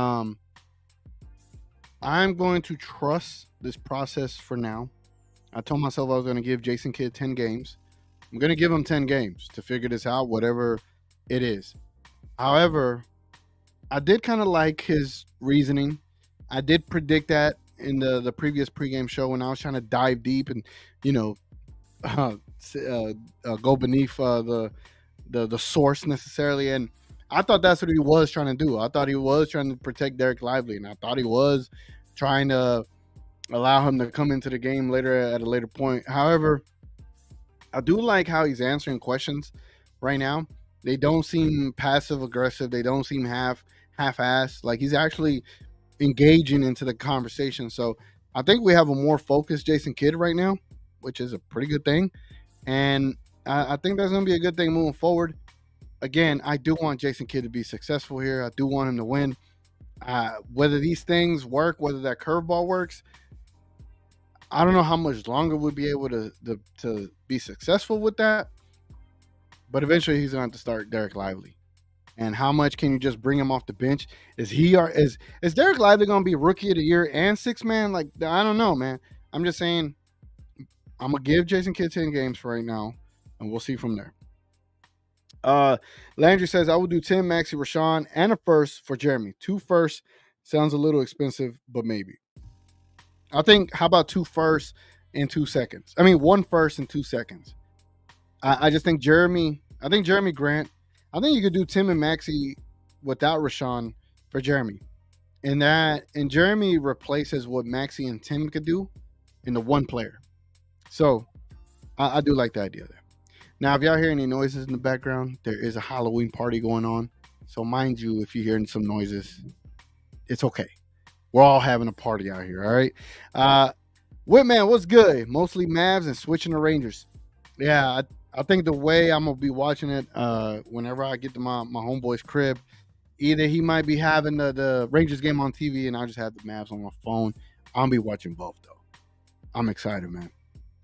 C: I'm going to trust this process for now. I told myself I was going to give Jason Kidd 10 games. I'm going to give him 10 games to figure this out, whatever it is. However, I did kind of like his reasoning. I did predict that in the previous pregame show when I was trying to dive deep and, go beneath the source necessarily. And I thought that's what he was trying to do. I thought he was trying to protect Derek Lively, and I thought he was trying to allow him to come into the game later at a later point. However, I do like how he's answering questions right now. They don't seem passive aggressive. They don't seem half-assed. Like, he's actually engaging into the conversation. So I think we have a more focused Jason Kidd right now, which is a pretty good thing. And I think that's going to be a good thing moving forward. Again, I do want Jason Kidd to be successful here. I do want him to win. Whether these things work, whether that curveball works, I don't know how much longer we'll be able to be successful with that. But eventually he's going to have to start Derek Lively. And how much can you just bring him off the bench? Is Derek Lively going to be rookie of the year and sixth man? Like, I don't know, man. I'm just saying I'm going to give Jason Kidd 10 games for right now, and we'll see from there. Landry says, I will do 10 Maxey, Rashawn, and a first for Jeremy. 2 firsts sounds a little expensive, but maybe. I think, how about 2 firsts in 2 seconds? I mean, 1 first in 2 seconds. I just think Jeremy Grant, I think you could do Tim and Maxey without Rashawn for Jeremy. And Jeremy replaces what Maxey and Tim could do in the one player. So I do like the idea there. Now, if y'all hear any noises in the background, there is a Halloween party going on. So mind you, if you're hearing some noises, it's okay. We're all having a party out here, all right? Whitman, what's good? Mostly Mavs and switching to Rangers. Yeah, I think the way I'm going to be watching it whenever I get to my homeboy's crib, either he might be having the Rangers game on TV and I'll just have the Mavs on my phone. I'll be watching both, though. I'm excited, man.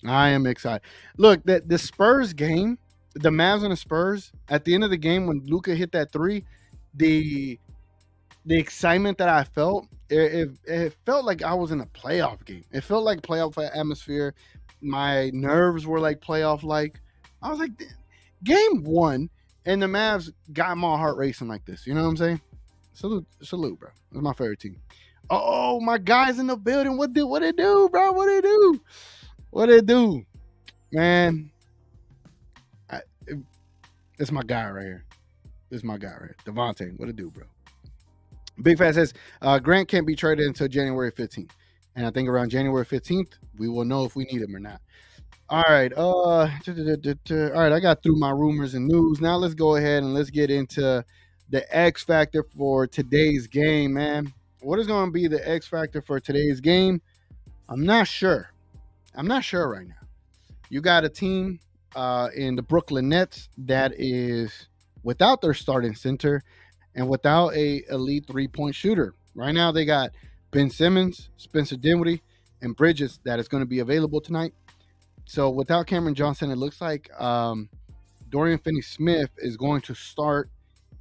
C: I am excited. Look, the Spurs game, the Mavs and the Spurs, at the end of the game when Luka hit that 3, the excitement that I felt, it felt like I was in a playoff game. It felt like playoff atmosphere. My nerves were like playoff-like. I was like, game 1, and the Mavs got my heart racing like this. You know what I'm saying? Salute, bro. That's my favorite team. Oh, my guys in the building. What it do, bro? What it do? Man, it's my guy right here. Devontae, what it do, bro? Big Fat says, Grant can't be traded until January 15th. And I think around January 15th, we will know if we need him or not. All right. All right, I got through my rumors and news. Now let's go ahead and let's get into the X factor for today's game, man. What is going to be the X factor for today's game? I'm not sure right now. You got a team in the Brooklyn Nets that is without their starting center and without a elite 3-point shooter. Right now they got Ben Simmons, Spencer Dinwiddie, and Bridges that is going to be available tonight. So without Cameron Johnson, it looks like Dorian Finney-Smith is going to start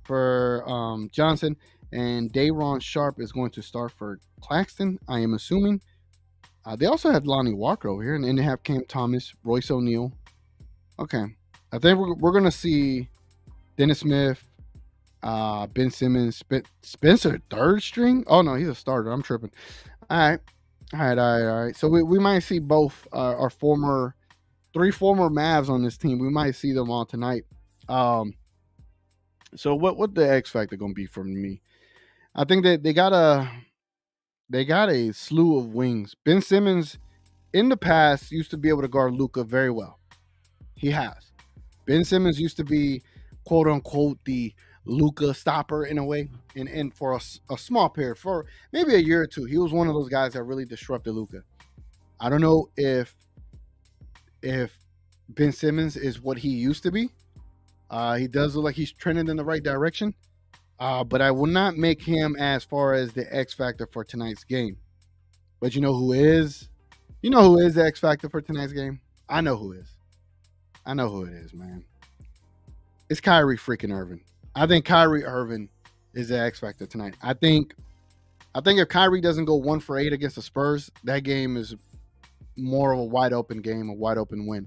C: for Johnson, and Day'Ron Sharpe is going to start for Claxton, I am assuming. They also have Lonnie Walker over here, and then they have Cam Thomas, Royce O'Neal. Okay. I think we're going to see Dennis Smith, Ben Simmons, Spencer, third string? Oh, no, he's a starter. I'm tripping. All right. So we might see both our three former Mavs on this team. We might see them all tonight. So what the X factor going to be for me? I think that they got a slew of wings. Ben Simmons, in the past, used to be able to guard Luka very well. He has. Ben Simmons used to be, quote unquote, the Luka stopper in a way. And for a small period, for maybe a year or two, he was one of those guys that really disrupted Luka. I don't know if Ben Simmons is what he used to be. He does look like he's trending in the right direction. But I will not make him as far as the X factor for tonight's game. But you know who is? You know who is the X factor for tonight's game? I know who is. I know who it is, man. It's Kyrie freaking Irving. I think Kyrie Irving is the X factor tonight. I think I think if Kyrie doesn't go 1 for 8 against the Spurs, that game is more of a wide open game, a wide open win.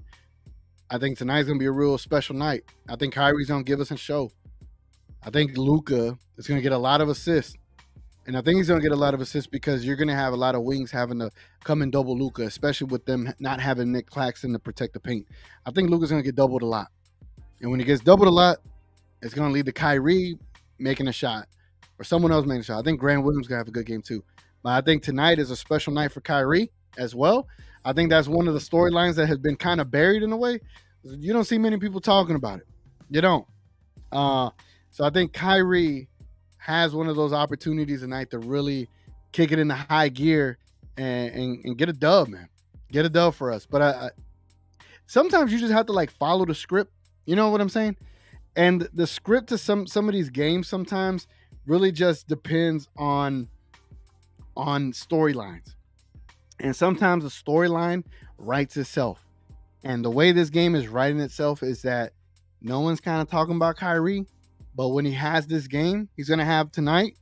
C: I think tonight's gonna be a real special night. I think Kyrie's gonna give us a show. I think Luka is gonna get a lot of assists. And I think he's going to get a lot of assists because you're going to have a lot of wings having to come and double Luka, especially with them not having Nick Claxton to protect the paint. I think Luka's going to get doubled a lot. And when he gets doubled a lot, it's going to lead to Kyrie making a shot or someone else making a shot. I think Grant Williams is going to have a good game too. But I think tonight is a special night for Kyrie as well. I think that's one of the storylines that has been kind of buried in a way. You don't see many people talking about it. You don't. So I think Kyrie has one of those opportunities tonight to really kick it into high gear and get a dub, man. Get a dub for us. But I sometimes you just have to like follow the script. You know what I'm saying? And the script to some of these games sometimes really just depends on storylines. And sometimes the storyline writes itself. And the way this game is writing itself is that no one's kind of talking about Kyrie. But when he has this game, he's going to have tonight,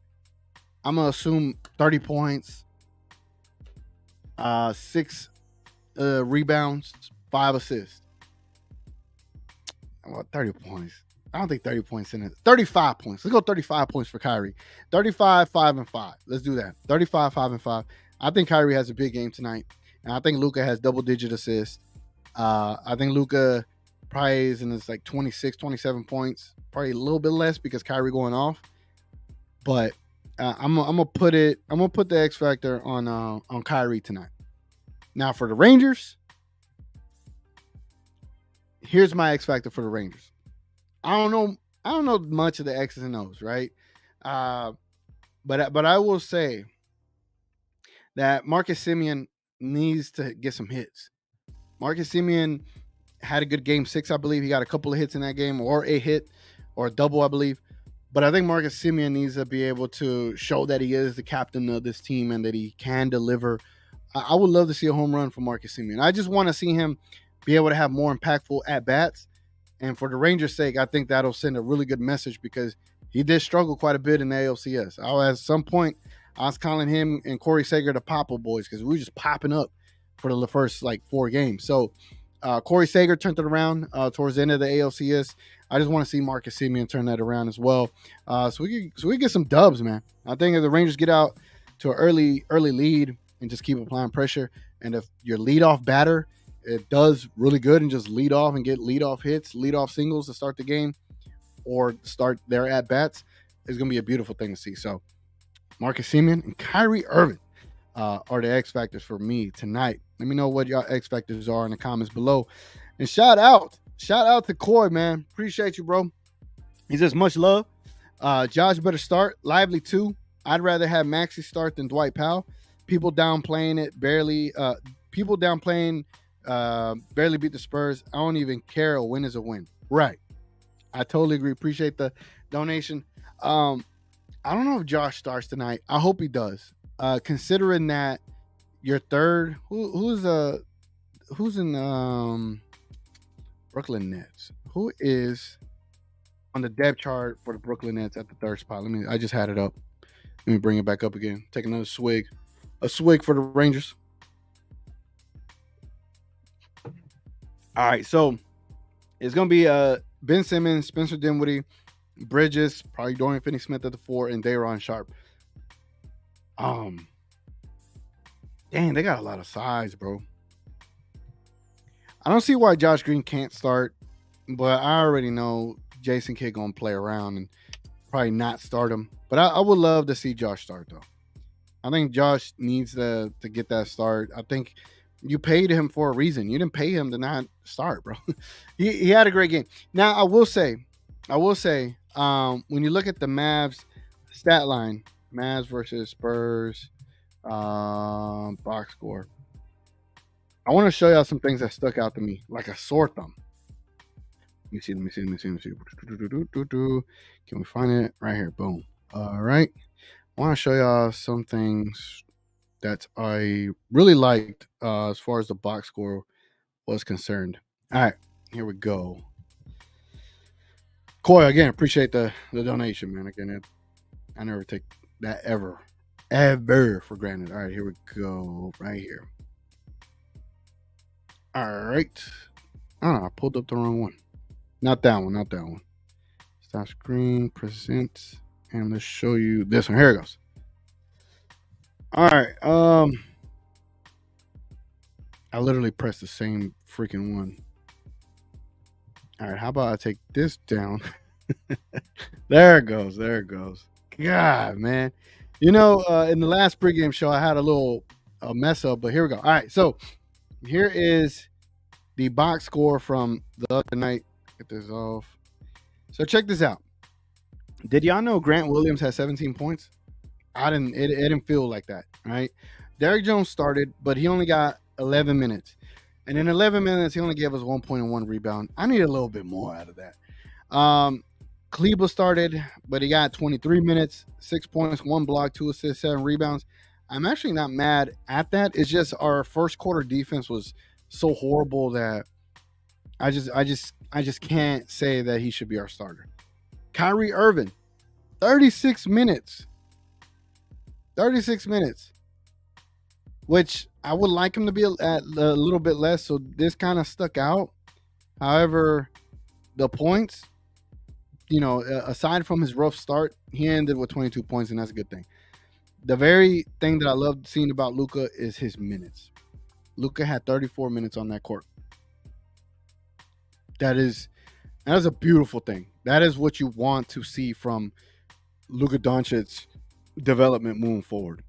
C: I'm going to assume 30 points, 6 rebounds, 5 assists. Well, 30 points. I don't think 30 points in it. 35 points. Let's go 35 points for Kyrie. 35, 5, and 5. Let's do that. 35, 5, and 5. I think Kyrie has a big game tonight. And I think Luka has double-digit assists. I think Luka probably is in this like 26, 27 points. Probably a little bit less because Kyrie going off. But I'm gonna put the X factor on Kyrie tonight. Now for the Rangers, here's my X factor for the Rangers. I don't know much of the X's and O's, right? But I will say that Marcus Semien needs to get some hits. Marcus Semien had a good game 6, I believe. He got a couple of hits in that game, or a hit, or a double, I believe. But I think Marcus Semien needs to be able to show that he is the captain of this team and that he can deliver. I would love to see a home run from Marcus Semien. I just want to see him be able to have more impactful at-bats. And for the Rangers' sake, I think that'll send a really good message because he did struggle quite a bit in the ALCS. At some point, I was calling him and Corey Seager the Papa Boys because we were just popping up for the first 4 games. So Corey Seager turned it around towards the end of the ALCS. I just want to see Marcus Semien turn that around as well. So we get some dubs, man. I think if the Rangers get out to an early lead and just keep applying pressure, and if your leadoff batter it does really good and just lead off and get leadoff hits, leadoff singles to start the game or start their at bats, it's gonna be a beautiful thing to see. So Marcus Semien and Kyrie Irving are the X factors for me tonight. Let me know what y'all X factors are in the comments below. And shout out to Coy, man. Appreciate you, bro. He says much love. Josh better start. Lively too. I'd rather have Maxey start than Dwight Powell. People downplaying it barely. Barely beat the Spurs. I don't even care. A win is a win. Right. I totally agree. Appreciate the donation. I don't know if Josh starts tonight. I hope he does. Considering that your third, who's in Brooklyn Nets? Who is on the depth chart for the Brooklyn Nets at the third spot? I just had it up. Let me bring it back up again. Take another swig. A swig for the Rangers. All right, so it's gonna be Ben Simmons, Spencer Dinwiddie, Bridges, probably Dorian Finney-Smith at the 4, and Day'Ron Sharpe. Dang, they got a lot of size, bro. I don't see why Josh Green can't start, but I already know Jason Kidd gonna play around and probably not start him. But I would love to see Josh start though. I think Josh needs to get that start. I think you paid him for a reason. You didn't pay him to not start, bro. he had a great game. Now I will say, when you look at the Mavs stat line, Mavs versus Spurs box score, I want to show y'all some things that stuck out to me like a sore thumb. Let me see. Can we find it right here? Boom. All right. I want to show y'all some things that I really liked as far as the box score was concerned. All right, here we go. Coy, again, appreciate the donation, man. Again, I never take that ever. ever for granted. All right, here we go. Right here. All right. Oh, I pulled up the wrong one. Not that one. Not that one. Stop screen, present, and let's show you this one. Here it goes. All right. I literally pressed the same freaking one. All right. How about I take this down? There it goes. There it goes. God, man. You know, in the last pregame show, I had a little mess up, but here we go. All right. So here is the box score from the other night. Get this off. So check this out. Did y'all know Grant Williams has 17 points? I didn't. It didn't feel like that, right? Derrick Jones started, but he only got 11 minutes, and in 11 minutes, he only gave us 1.1 rebound. I need a little bit more out of that. Kleba started, but he got 23 minutes, 6 points, 1 block, 2 assists, 7 rebounds. I'm actually not mad at that. It's just our first quarter defense was so horrible that I just can't say that he should be our starter. Kyrie Irving, 36 minutes. 36 minutes. Which I would like him to be at a little bit less, so this kind of stuck out. However, the points, you know, aside from his rough start, he ended with 22 points, and that's a good thing. The very thing that I love seeing about Luka is his minutes. Luka had 34 minutes on that court. That is a beautiful thing. That is what you want to see from Luka Doncic's development moving forward.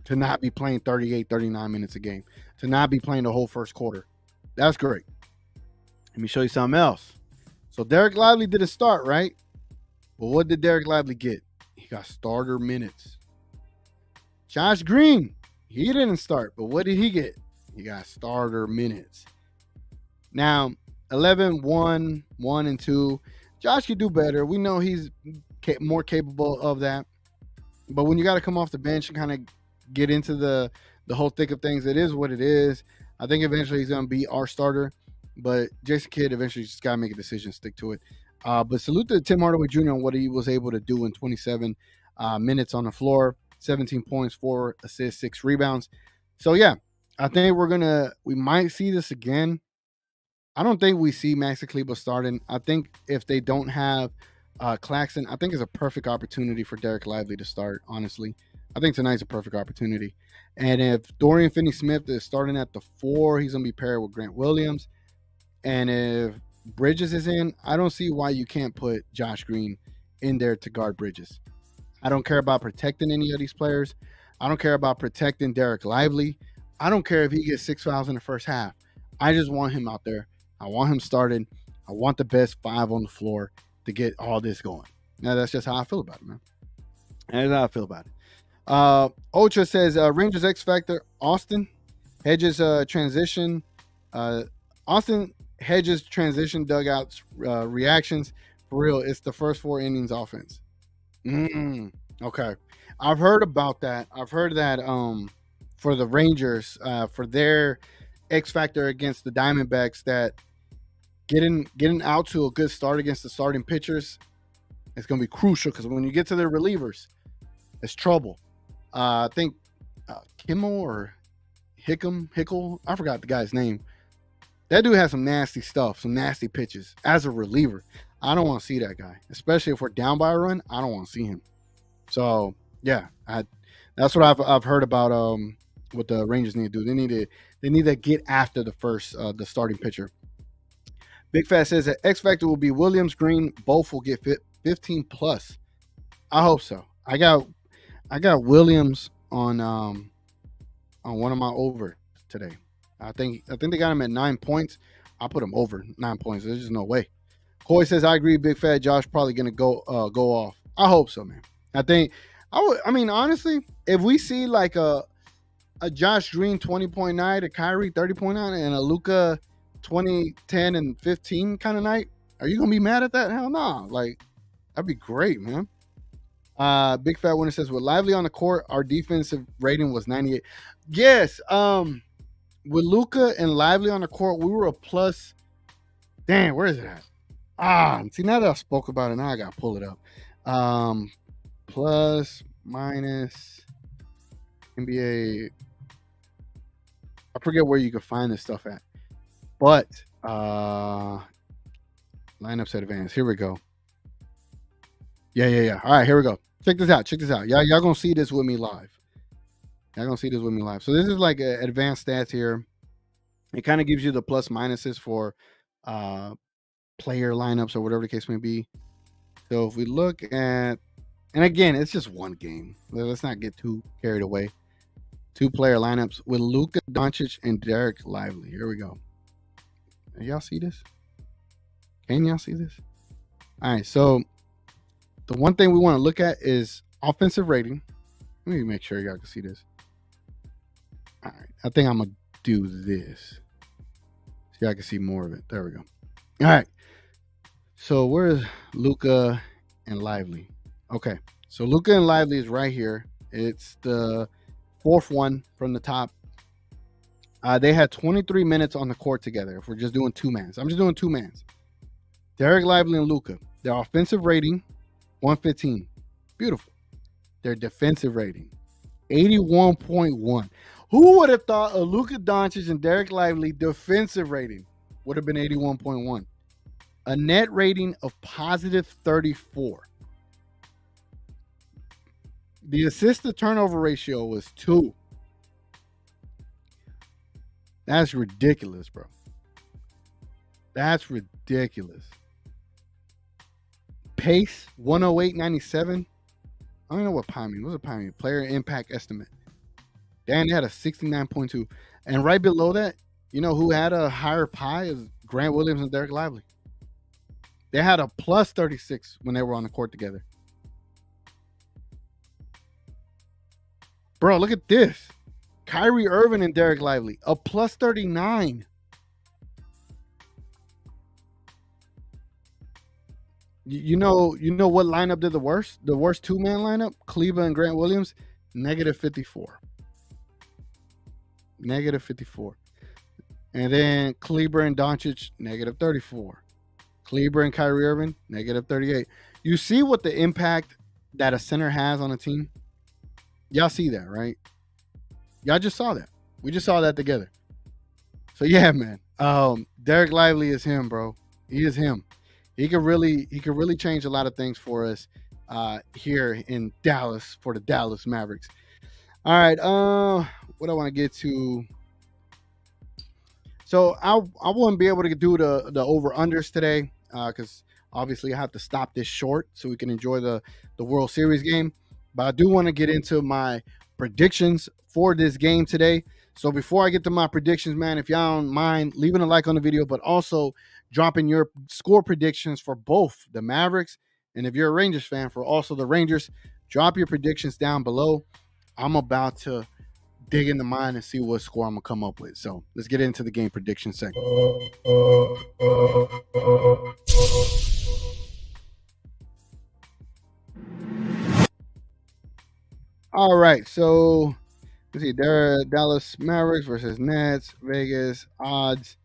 C: To not be playing 38, 39 minutes a game. To not be playing the whole first quarter. That's great. Let me show you something else. So Derek Lively didn't start, right? But what did Derek Lively get? He got starter minutes. Josh Green, he didn't start, but what did he get? He got starter minutes. Now, 11, 1, 1, and 2. Josh could do better. We know he's more capable of that. But when you got to come off the bench and kind of get into the whole thick of things, it is what it is. I think eventually he's going to be our starter. But Jason Kidd eventually just got to make a decision, stick to it. But salute to Tim Hardaway Jr. on what he was able to do in 27 minutes on the floor. 17 points, 4 assists, 6 rebounds. So, yeah, I think we might see this again. I don't think we see Maxi Kleber starting. I think if they don't have Claxton, I think it's a perfect opportunity for Derek Lively to start, honestly. I think tonight's a perfect opportunity. And if Dorian Finney-Smith is starting at the 4, he's going to be paired with Grant Williams. And if Bridges is in, I don't see why you can't put Josh Green in there to guard Bridges. I don't care about protecting any of these players. I don't care about protecting Derek Lively. I don't care if he gets 6 fouls in the first half. I just want him out there. I want him started. I want the best 5 on the floor to get all this going. Now, that's just how I feel about it, man. That's how I feel about it. Ultra says, Rangers X Factor, Austin Hedges transition. Austin Hedges transition dugouts reactions. For real, it's the first 4 innings offense. Okay. I've heard about that. I've heard that for the Rangers, for their X Factor against the Diamondbacks, that getting out to a good start against the starting pitchers is going to be crucial, because when you get to their relievers, it's trouble. I think Kimmel or Hickle, I forgot the guy's name. That dude has some nasty stuff, some nasty pitches as a reliever. I don't want to see that guy, especially if we're down by a run. I don't want to see him. So yeah, that's what I've heard about what the Rangers need to do. They need to get after the starting pitcher. Big Fat says that X Factor will be Williams, Green. Both will get 15 plus. I hope so. I got Williams on one of my over today. I think they got him at 9 points. I'll put him over 9 points. There's just no way. Coy says, I agree, Big Fat. Josh probably gonna go off. I hope so, man. I mean, honestly, if we see like a Josh Green 20-point night, a Kyrie 30-point night, and a Luka 20, 10, and 15 kind of night, are you gonna be mad at that? Hell no. Like, that'd be great, man. Big Fat Winner says, with Lively on the court, our defensive rating was 98. Yes. With Luka and Lively on the court, we were a plus. Damn, where is it at? See, now that I spoke about it, now I gotta pull it up. Plus, minus. NBA. I forget where you can find this stuff at, but lineups advanced. Here we go. Yeah. All right, here we go. Check this out. Y'all gonna see this with me live. So this is like advanced stats here. It kind of gives you the plus minuses for player lineups or whatever the case may be. So if we look at, and again, it's just one game. Let's not get too carried away. 2-player lineups with Luka Doncic and Derek Lively. Here we go. Y'all see this? Can y'all see this? All right, so the one thing we want to look at is offensive rating. Let me make sure y'all can see this. All right, I think I'm going to do this so y'all can see more of it. There we go. All right, so where's Luka and Lively? Okay, so Luka and Lively is right here. It's the fourth one from the top. They had 23 minutes on the court together. If we're just doing 2-mans, I'm just doing 2-mans. Derek Lively and Luka. Their offensive rating, 115. Beautiful. Their defensive rating, 81.1. Who would have thought a Luka Doncic and Derek Lively defensive rating would have been 81.1? A net rating of positive 34. The assist to turnover ratio was 2. That's ridiculous, bro. That's ridiculous. Pace, 108.97. I don't know what pi means. What's a pi mean? Player impact estimate. Dan, they had a 69.2. And right below that, you know who had a higher pi is Grant Williams and Derek Lively. They had a plus 36 when they were on the court together. Bro, look at this. Kyrie Irving and Derek Lively, a plus 39. You know what lineup did the worst? The worst 2-man lineup? Kleba and Grant Williams, negative 54. Negative 54. And then Kleber and Doncic, negative 34. Kleber and Kyrie Irving, negative 38. You see what the impact that a center has on a team? Y'all see that, right? Y'all just saw that. We just saw that together. So yeah, man. Derek Lively is him, bro. He is him. He could really change a lot of things for us here in Dallas for the Dallas Mavericks. All right. What I want to get to. So I won't be able to do the over-unders today because obviously I have to stop this short so we can enjoy the World Series game. But I do want to get into my predictions for this game today. So before I get to my predictions, man, if y'all don't mind leaving a like on the video, but also dropping your score predictions for both the Mavericks, and if you're a Rangers fan, for also the Rangers, drop your predictions down below. I'm about to dig into mine and see what score I'm going to come up with. So let's get into the game prediction segment. All right, so let's see. There are Dallas Mavericks versus Nets, Vegas odds.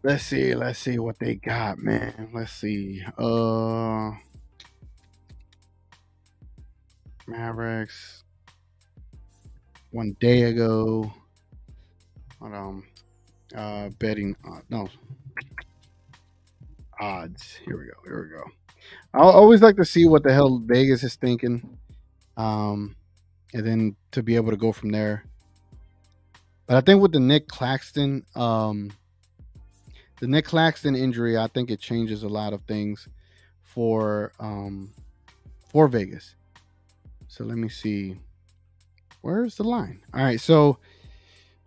C: Let's see what they got, man. Let's see. Mavericks one day ago. Hold on. Betting odds. Here we go. I always like to see what the hell Vegas is thinking. And then to be able to go from there. But I think with the Nick Claxton injury, I think it changes a lot of things for Vegas. So let me see. Where's the line? All right, so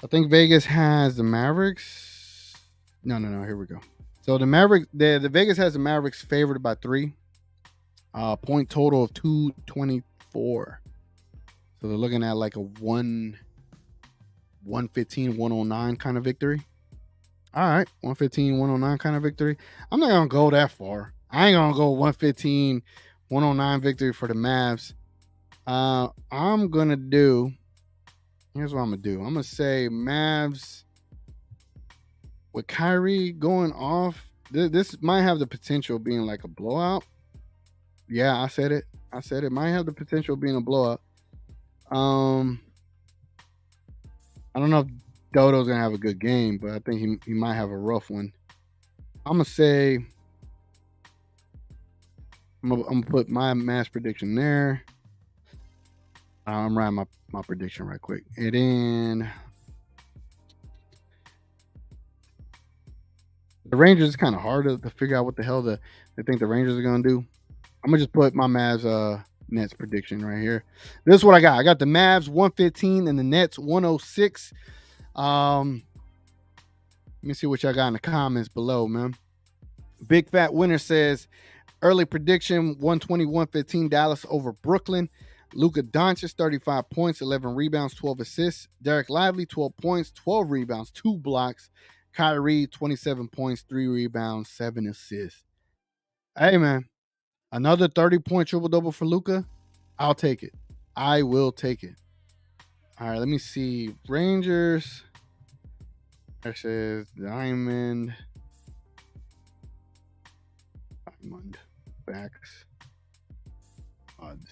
C: I think Vegas has the Mavericks. No. Here we go. So the Mavericks, the Vegas has the Mavericks favored by 3. Point total of 224. So they're looking at like a 115, 109 kind of victory. All right, 115, 109 kind of victory. I'm not going to go that far. I ain't going to go 115, 109 victory for the Mavs. I'm going to do, here's what I'm going to do. I'm going to say Mavs with Kyrie going off. This might have the potential of being like a blowout. Yeah, I said it. Might have the potential of being a blowout. I don't know if Dodo's gonna have a good game, but I think he might have a rough one. I'm gonna say I'm gonna put my mass prediction there. I'm writing my prediction right quick. And then the Rangers is kind of hard to figure out what the hell they think the Rangers are gonna do. I'm gonna just put my Mavs Nets prediction right here. This is what I got. I got the Mavs 115 and the Nets 106. Let me see what y'all got in the comments below, man. Big Fat Winner says early prediction 120-115 Dallas over Brooklyn. Luka Doncic 35 points, 11 rebounds, 12 assists. Derek Lively 12 points, 12 rebounds, 2 blocks. Kyrie 27 points, 3 rebounds, 7 assists. Hey man, another 30-point triple-double for Luka. I'll take it. I will take it. All right, let me see. Rangers versus Diamondbacks. Odds.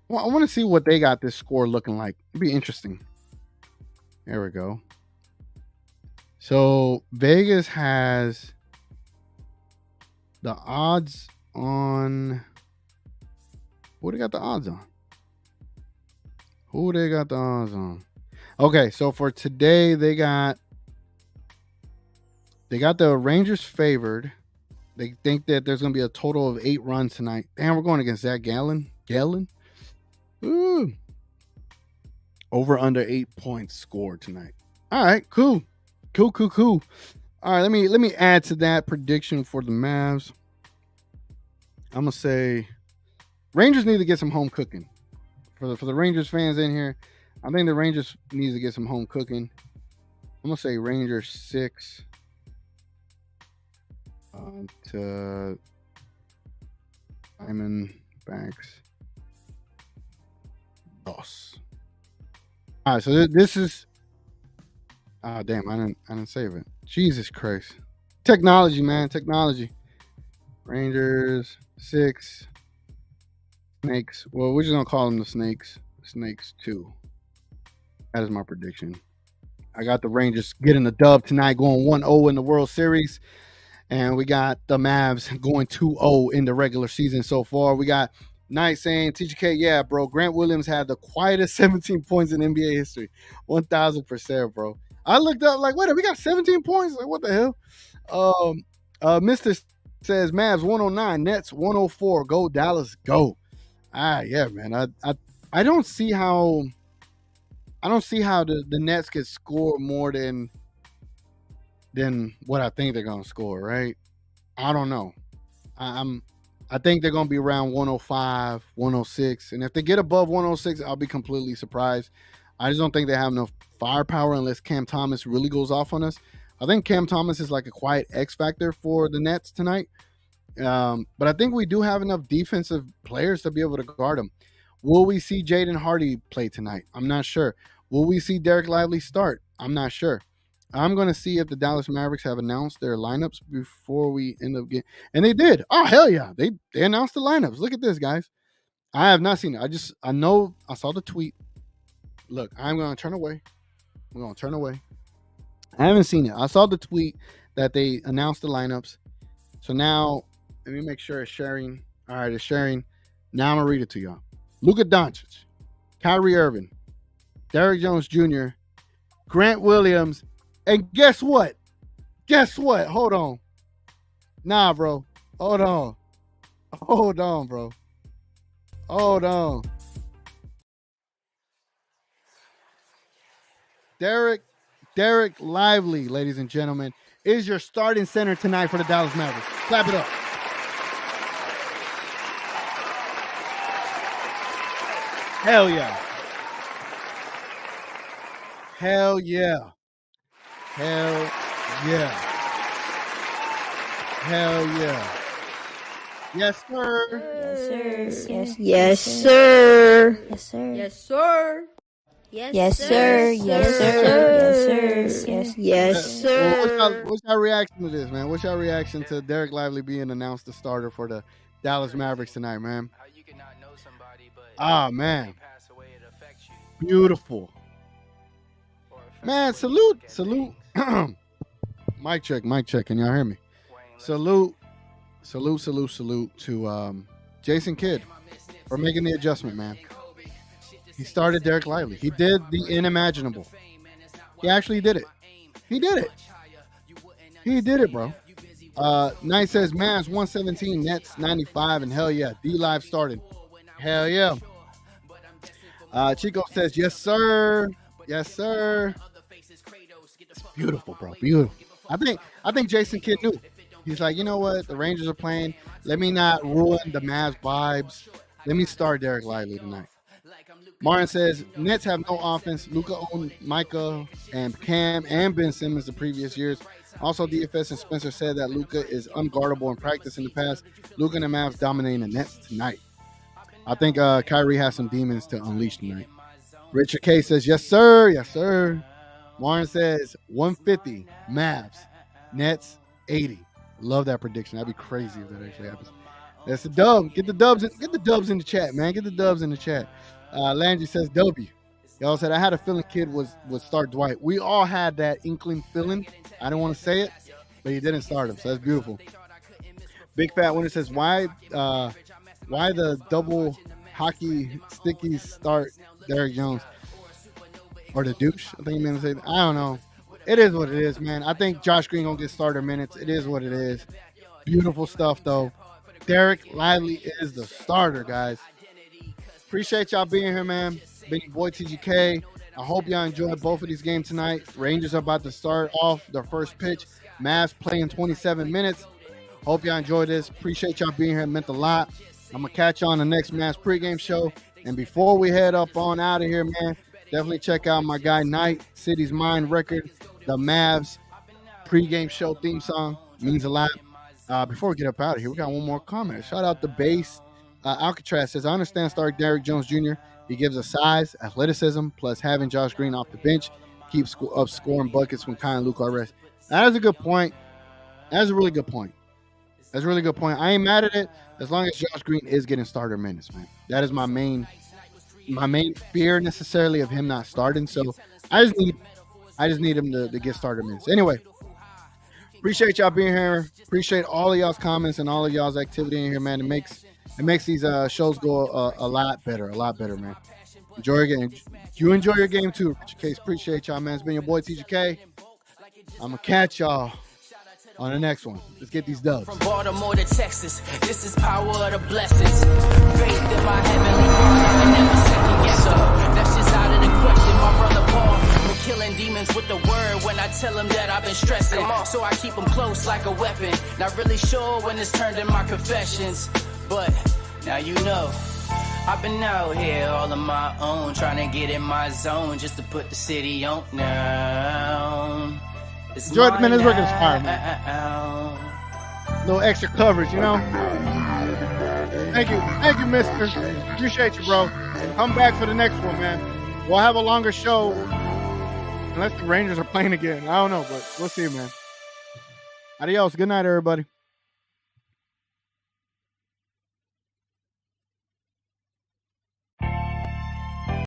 C: Well, I want to see what they got this score looking like. It'd be interesting. There we go. So Vegas has the odds on. Who they got the odds on? Who they got the odds on? Okay, so for today they got the Rangers favored. They think that there's gonna be a total of 8 runs tonight. Damn, we're going against Zach Gallen. Ooh. Over under 8 points scored tonight. All right, cool. All right, let me add to that prediction for the Mavs. I'm gonna say Rangers need to get some home cooking. For the Rangers fans in here, I think the Rangers need to get some home cooking. I'm gonna say Rangers 6 to Diamondbacks loss. All right, so this is. Oh damn! I didn't save it. Jesus Christ! Technology, man, technology. Rangers 6. Snakes. Well, we're just gonna call them the Snakes. Snakes 2. That is my prediction. I got the Rangers getting the dub tonight, going 1-0 in the World Series. And we got the Mavs going 2-0 in the regular season so far. We got Knight saying, TGK, yeah, bro. Grant Williams had the quietest 17 points in NBA history. 1,000%, bro. I looked up like, wait, we got 17 points? Like, what the hell? Mr. says Mavs 109, Nets 104. Go Dallas, go. Yeah, man. I don't see how the Nets could score more than what I think they're gonna score, right? I don't know. I think they're gonna be around 105, 106, and if they get above 106, I'll be completely surprised. I just don't think they have enough firepower unless Cam Thomas really goes off on us. I think Cam Thomas is like a quiet X factor for the Nets tonight. But I think we do have enough defensive players to be able to guard him. Will we see Jaden Hardy play tonight? I'm not sure. Will we see Derek Lively start? I'm not sure. I'm going to see if the Dallas Mavericks have announced their lineups before we end up getting. And they did. Oh, hell yeah. They announced the lineups. Look at this, guys. I have not seen it. I know I saw the tweet. Look, I'm going to turn away. I'm going to turn away. I haven't seen it. I saw the tweet that they announced the lineups. So now, let me make sure it's sharing. All right, it's sharing. Now I'm going to read it to y'all. Luka Doncic, Kyrie Irving, Derrick Jones Jr., Grant Williams, and guess what? Hold on. Nah, bro. Hold on, bro. Hold on. Derek Lively, ladies and gentlemen, is your starting center tonight for the Dallas Mavericks. Clap it up. Hell yeah. Hell yeah. Hell yeah. Hell yeah. Yes, sir.
J: Yes, sir. Yes, sir. Yes, sir. Yes, sir. Yes, sir. Yes, sir.
C: What's our reaction to this, man? What's your reaction to Derek Lively being announced the starter for the Dallas Mavericks tonight, man? Ah, man. Beautiful. Man, salute. Mic check. Can y'all hear me? Salute to Jason Kidd for making the adjustment, man. He started Derek Lively. He did the unimaginable. He actually did it. He did it, bro. Knight says, Mavs 117, Nets 95, and hell yeah, D-Live started. Hell yeah. Chico says, yes, sir. It's beautiful, bro. Beautiful. I think Jason Kidd knew. He's like, you know what? The Rangers are playing. Let me not ruin the Mavs vibes. Let me start Derek Lively tonight. Martin says, Nets have no offense. Luka owned Micah and Cam and Ben Simmons the previous years. Also, DFS and Spencer said that Luka is unguardable in practice in the past. Luka and the Mavs dominating the Nets tonight. I think Kyrie has some demons to unleash tonight. Richard K says, yes, sir. Warren says, 150, Mavs. Nets, 80. Love that prediction. That'd be crazy if that actually happens. That's the dub. Get the dubs in the chat, man. Get the dubs in the chat. Landry says, W. Y'all said, I had a feeling Kidd would start Dwight. We all had that inkling feeling. I don't want to say it, but he didn't start him, so that's beautiful. Big Fat Winner says, why the double hockey stickies start Derek Jones? Or the douche, I think he meant to say. I don't know. It is what it is, man. I think Josh Green gonna get starter minutes. It is what it is. Beautiful stuff, though. Derek Lively is the starter, guys. Appreciate y'all being here, man. Been your boy TGK. I hope y'all enjoyed both of these games tonight. Rangers are about to start off their first pitch. Mavs playing 27 minutes. Hope y'all enjoyed this. Appreciate y'all being here. It meant a lot. I'm going to catch you on the next Mavs pregame show. And before we head up on out of here, man, definitely check out my guy Knight, City's Mind record, the Mavs pregame show theme song. Means a lot. Before we get up out of here, we got one more comment. Shout out to Base. Alcatraz says, I understand start Derek Jones Jr. He gives us size, athleticism, plus having Josh Green off the bench keeps up scoring buckets when Kai and Luke are rest. That is a good point. That's a really good point. I ain't mad at it as long as Josh Green is getting starter minutes, man. That is my main fear necessarily of him not starting. So I just need him to get starter minutes. Anyway, appreciate y'all being here. Appreciate all of y'all's comments and all of y'all's activity in here, man. It makes these shows go a lot better, man. Enjoy your game. You enjoy your game too, Richard Case. Appreciate y'all, man. It's been your boy TGK. I'm gonna catch y'all on the next one. Let's get these dubs.
B: From Baltimore to Texas, this is power of the blessings. Faith in my heavenly Father, I never second guess her. That's just out of the question. My brother Paul been killing demons with the word when I tell him that I've been stressing. So I keep them close like a weapon. Not really sure when it's turned in my confessions, but now you know. I've been out here all on my own, trying to get in my zone just to put the city on now.
C: Enjoy it, man. This record is fire, man. Little extra coverage, you know. Thank you, mister. Appreciate you, bro. Come back for the next one, man. We'll have a longer show unless the Rangers are playing again. I don't know, but we'll see, man. Adios. Good night, everybody.